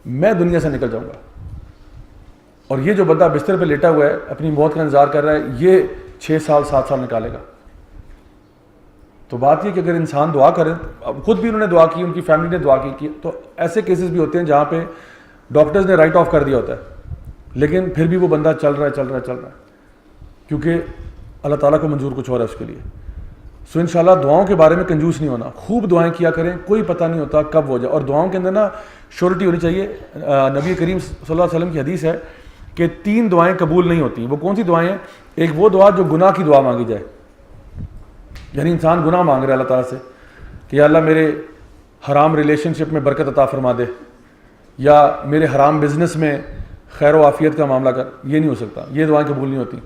میں دنیا سے نکل جاؤں گا, اور یہ جو بندہ بستر پہ لیٹا ہوا ہے اپنی موت کا انتظار کر رہا ہے, یہ 6 7 سال نکالے گا. تو بات یہ کہ اگر انسان دعا کرے, خود بھی انہوں نے دعا کی, ان کی فیملی نے دعا کی, تو ایسے کیسز بھی ہوتے ہیں جہاں پہ ڈاکٹرز نے رائٹ آف کر دیا ہوتا ہے, لیکن پھر بھی وہ بندہ چل رہا ہے, کیونکہ اللہ تعالیٰ کو منظور کچھ اور ہے اس کے لیے. سو انشاءاللہ دعاؤں کے بارے میں کنجوس نہیں ہونا, خوب دعائیں کیا کریں, کوئی پتہ نہیں ہوتا کب ہو جائے. اور دعاؤں کے اندر نا شیورٹی ہونی چاہیے. نبی کریم صلی اللہ علیہ وسلم کی حدیث ہے کہ 3 دعائیں قبول نہیں ہوتی. وہ کون سی دعائیں ہیں؟ ایک وہ دعا جو گناہ کی دعا مانگی جائے, یعنی انسان گناہ مانگ رہا ہے اللہ تعالیٰ سے کہ یا اللہ میرے حرام ریلیشن شپ میں برکت عطا فرما دے, یا میرے حرام بزنس میں خیر و عافیت کا معاملہ کر. یہ نہیں ہو سکتا, یہ دعائیں قبول نہیں ہوتی.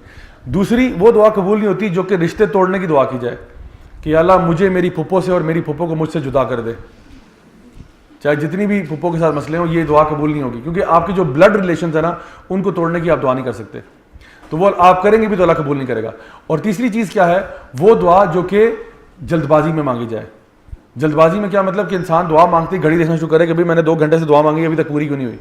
دوسری وہ دعا قبول نہیں ہوتی جو کہ رشتے توڑنے کی دعا کی جائے کہ یا اللہ مجھے میری پھپھو سے اور میری پھپھو کو مجھ سے جدا کر دے. چاہے جتنی بھی پھپھو کے ساتھ مسئلے ہوں, یہ دعا قبول نہیں ہوگی, کیونکہ آپ کے جو بلڈ ریلیشنز ہیں نا ان کو توڑنے کی آپ دعا نہیں کر سکتے, تو وہ آپ کریں گے بھی تو اللہ قبول نہیں کرے گا. اور تیسری چیز کیا ہے, وہ دعا جو کہ جلد بازی میں مانگی جائے. جلد بازی میں کیا مطلب, کہ انسان دعا مانگتے ہی گھڑی دیکھنا شروع کرے کہ بھائی میں نے 2 گھنٹے سے دعا مانگی ابھی تک پوری کیوں نہیں ہوئی,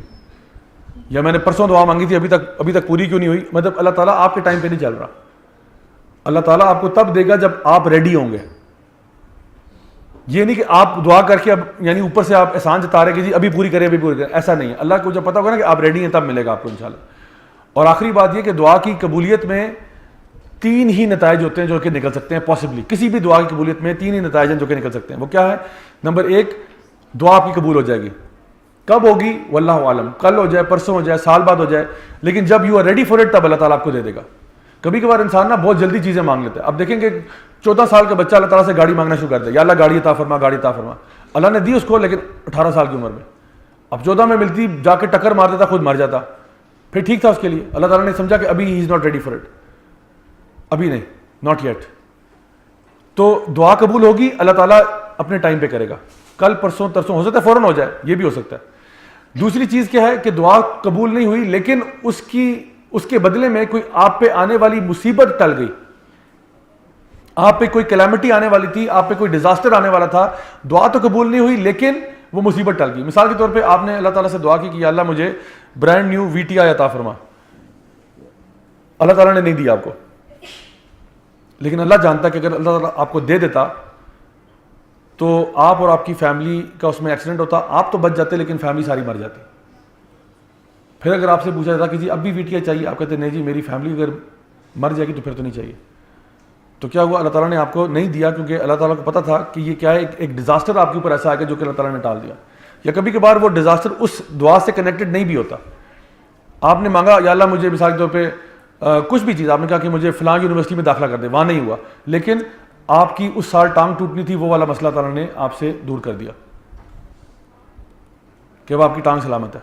یا میں نے پرسوں دعا مانگی تھی ابھی تک پوری کیوں نہیں ہوئی. مطلب اللہ تعالیٰ آپ کے ٹائم پہ نہیں چل رہا. اللہ تعالیٰ آپ کو تب دے گا جب آپ ریڈی ہوں گے. یہ نہیں کہ آپ دعا کر کے اب یعنی اوپر سے آپ احسان جتا رہے کہ جی ابھی پوری کریں ابھی پوری کریں, ایسا نہیں ہے. اللہ کو جب پتا ہوگا نا کہ آپ ریڈی ہیں تب ملے گا آپ کو انشاءاللہ. اور آخری بات یہ کہ دعا کی قبولیت میں 3 ہی نتائج ہوتے ہیں جو کہ نکل سکتے ہیں پاسبلی. کسی بھی دعا کی قبولیت میں 3 ہی نتائج ہیں جو کہ نکل سکتے ہیں. وہ کیا ہے؟ نمبر 1, دعا آپ کی قبول ہو جائے گی. کب ہوگی واللہ عالم, کل ہو جائے, پرسوں ہو جائے, سال بعد ہو جائے, لیکن جب you are ready for it تب اللہ تعالیٰ آپ کو دے دے گا. کبھی کبھار انسان نا بہت جلدی چیزیں مانگ لیتا ہے. اب دیکھیں کہ 14 سال کا بچہ اللہ تعالیٰ سے گاڑی مانگنا شروع کر دے, یا اللہ گاڑی عطا فرما, گاڑی عطا فرما. اللہ نے دی اس کو, لیکن 18 سال کی عمر میں. اب 14 میں ملتی, جا کے ٹکر مار دیتا, خود مر جاتا, پھر ٹھیک تھا اس کے لیے. اللہ تعالیٰ نے سمجھا کہ ابھی ہی is not ready for it, ابھی نہیں, ناٹ یٹ. تو دعا قبول ہوگی, اللہ تعالیٰ اپنے ٹائم پہ کرے گا. کل پرسوں ترسوں, ہو سکتا ہے فوراً ہو جائے, یہ بھی ہو سکتا ہے. دوسری چیز کیا ہے کہ دعا قبول نہیں ہوئی, لیکن اس کے بدلے میں کوئی آپ پہ آنے والی مصیبت ٹل گئی. آپ پہ کوئی کلیمٹی آنے والی تھی, آپ پہ کوئی ڈیزاسٹر آنے والا تھا, دعا تو قبول نہیں ہوئی لیکن وہ مصیبت ٹل گئی. مثال کے طور پہ آپ نے اللہ تعالیٰ سے دعا کی کہ یا اللہ مجھے برانڈ نیو VTI عطا فرما. اللہ تعالیٰ نے نہیں دیا آپ کو, لیکن اللہ جانتا کہ اگر اللہ تعالیٰ آپ کو دے دیتا تو آپ اور آپ کی فیملی کا اس میں ایکسیڈنٹ ہوتا, آپ تو بچ جاتے لیکن فیملی ساری مر جاتی. پھر اگر آپ سے پوچھا جاتا کہ جی اب بھی VTI چاہیے, آپ کہتے نہیں جی میری فیملی اگر مر جائے گی تو پھر تو نہیں چاہیے. تو کیا ہوا, اللہ تعالیٰ نے آپ کو نہیں دیا کیونکہ اللہ تعالیٰ کو پتا تھا کہ یہ کیا ہے, ایک ڈیزاسٹر آپ کے اوپر ایسا آئے گا جو کہ اللہ تعالیٰ نے ٹال دیا. یا کبھی کبھار وہ ڈیزاسٹر اس دعا سے کنیکٹڈ نہیں بھی ہوتا. آپ نے مانگا یا اللہ مجھے مثال کے طور پہ کچھ بھی چیز, آپ نے کہا کہ مجھے فلاں یونیورسٹی میں داخلہ کر دے, وہاں نہیں ہوا, لیکن آپ کی اس سال ٹانگ ٹوٹنی تھی, وہ والا مسئلہ تعالیٰ نے آپ سے دور کر دیا کہ وہ آپ کی ٹانگ سلامت ہے.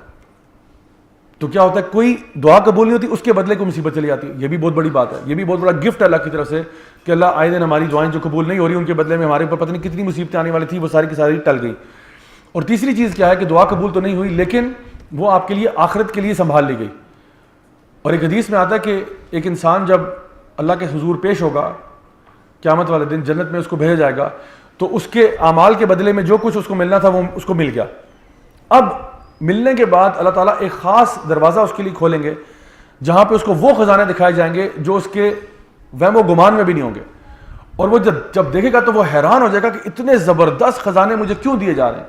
تو کیا ہوتا ہے, کوئی دعا قبول نہیں ہوتی, اس کے بدلے کوئی مصیبت چلی جاتی ہے. یہ بھی بہت بڑی بات ہے, یہ بھی بہت بڑا گفٹ ہے اللہ کی طرف سے کہ اللہ آئے دن ہماری دعائیں جو قبول نہیں ہو رہی ان کے بدلے میں ہمارے اوپر پتہ نہیں کتنی مصیبتیں آنے والی تھی, وہ ساری کی ساری ٹل گئی. اور تیسری چیز کیا ہے کہ دعا قبول تو نہیں ہوئی لیکن وہ آپ کے لیے آخرت کے لیے سنبھال لی گئی. اور ایک حدیث میں آتا ہے کہ ایک انسان جب اللہ کے حضور پیش ہوگا قیامت والے دن, جنت میں اس کو بھیجا جائے گا, تو اس کے اعمال کے بدلے میں جو کچھ اس کو ملنا تھا وہ اس کو مل گیا. اب ملنے کے بعد اللہ تعالیٰ ایک خاص دروازہ اس کے لیے کھولیں گے جہاں پہ اس کو وہ خزانے دکھائے جائیں گے جو اس کے وہم و گمان میں بھی نہیں ہوں گے. اور وہ جب دیکھے گا تو وہ حیران ہو جائے گا کہ اتنے زبردست خزانے مجھے کیوں دیے جا رہے ہیں.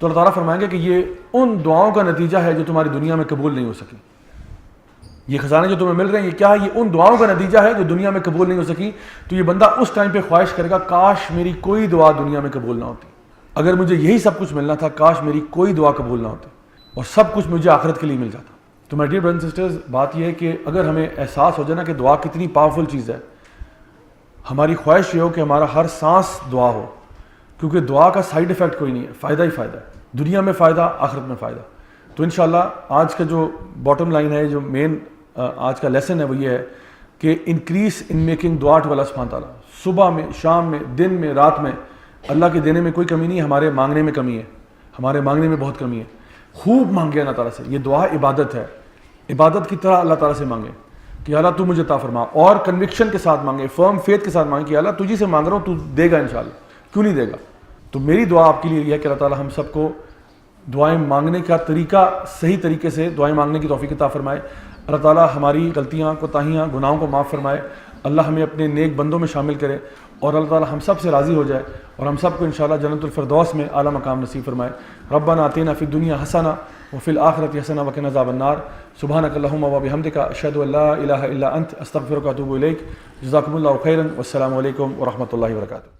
تو اللہ تعالیٰ فرمائیں گے کہ یہ ان دعاؤں کا نتیجہ ہے جو تمہاری دنیا میں قبول نہیں ہو سکی. یہ خزانے جو تمہیں مل رہے ہیں یہ کیا ہے, یہ ان دعاؤں کا نتیجہ ہے جو دنیا میں قبول نہیں ہو سکی. تو یہ بندہ اس ٹائم پہ خواہش کرے گا کاش میری کوئی دعا دنیا میں قبول نہ ہوتی, اگر مجھے یہی سب کچھ ملنا تھا کاش میری کوئی دعا قبول نہ ہوتی اور سب کچھ مجھے آخرت کے لیے مل جاتا. تو my dear brothers and sisters, بات یہ ہے کہ اگر ہمیں احساس ہو جائے نا کہ دعا کتنی پاورفل چیز ہے, ہماری خواہش یہ ہو کہ ہمارا ہر سانس دعا ہو, کیونکہ دعا کا سائیڈ ایفیکٹ کوئی نہیں ہے, فائدہ ہی فائدہ ہے, دنیا میں فائدہ, آخرت میں فائدہ. تو انشاءاللہ آج کا جو باٹم لائن ہے, جو مین آج کا لیسن ہے وہ یہ ہے کہ انکریز ان میکنگ دعا ٹو اللہ سبحانہ تعالیٰ. صبح میں, شام میں, دن میں, رات میں اللہ کے دینے میں کوئی کمی نہیں ہے, ہمارے مانگنے میں کمی ہے, ہمارے مانگنے میں بہت کمی ہے. خوب مانگے اللہ تعالیٰ سے, یہ دعا عبادت ہے, عبادت کی طرح اللہ تعالیٰ سے مانگے کہ اللہ تو مجھے عطا فرما, اور کنوکشن کے ساتھ مانگے, فرم فیتھ کے ساتھ مانگے کہ اللہ تجھی سے مانگ رہا ہوں, تو دے گا انشاءاللہ, کیوں نہیں دے گا. تو میری دعا آپ کے لیے یہ ہے کہ اللہ تعالیٰ ہم سب کو دعائیں مانگنے کا طریقہ صحیح طریقے سے دعائیں مانگنے کی توفیق عطا فرمائے. اللہ تعالیٰ ہماری غلطیاں, کوتاہیاں, گناہوں کو معاف فرمائے. اللہ ہمیں اپنے نیک بندوں میں شامل کرے اور اللہ تعالیٰ ہم سب سے راضی ہو جائے اور ہم سب کو انشاءاللہ جنت الفردوس میں اعلیٰ مقام نصیب فرمائے. ربنا آتنا فی الدنیا حسنہ وفی الآخرۃ حسنہ وقنا عذاب النار. سبحانک اللہم وبحمدک اشہد ان لا الہ الا انت استغفرک واتوب الیک. جزاکم اللہ خیرا والسلام علیکم ورحمۃ اللہ وبرکاتہ.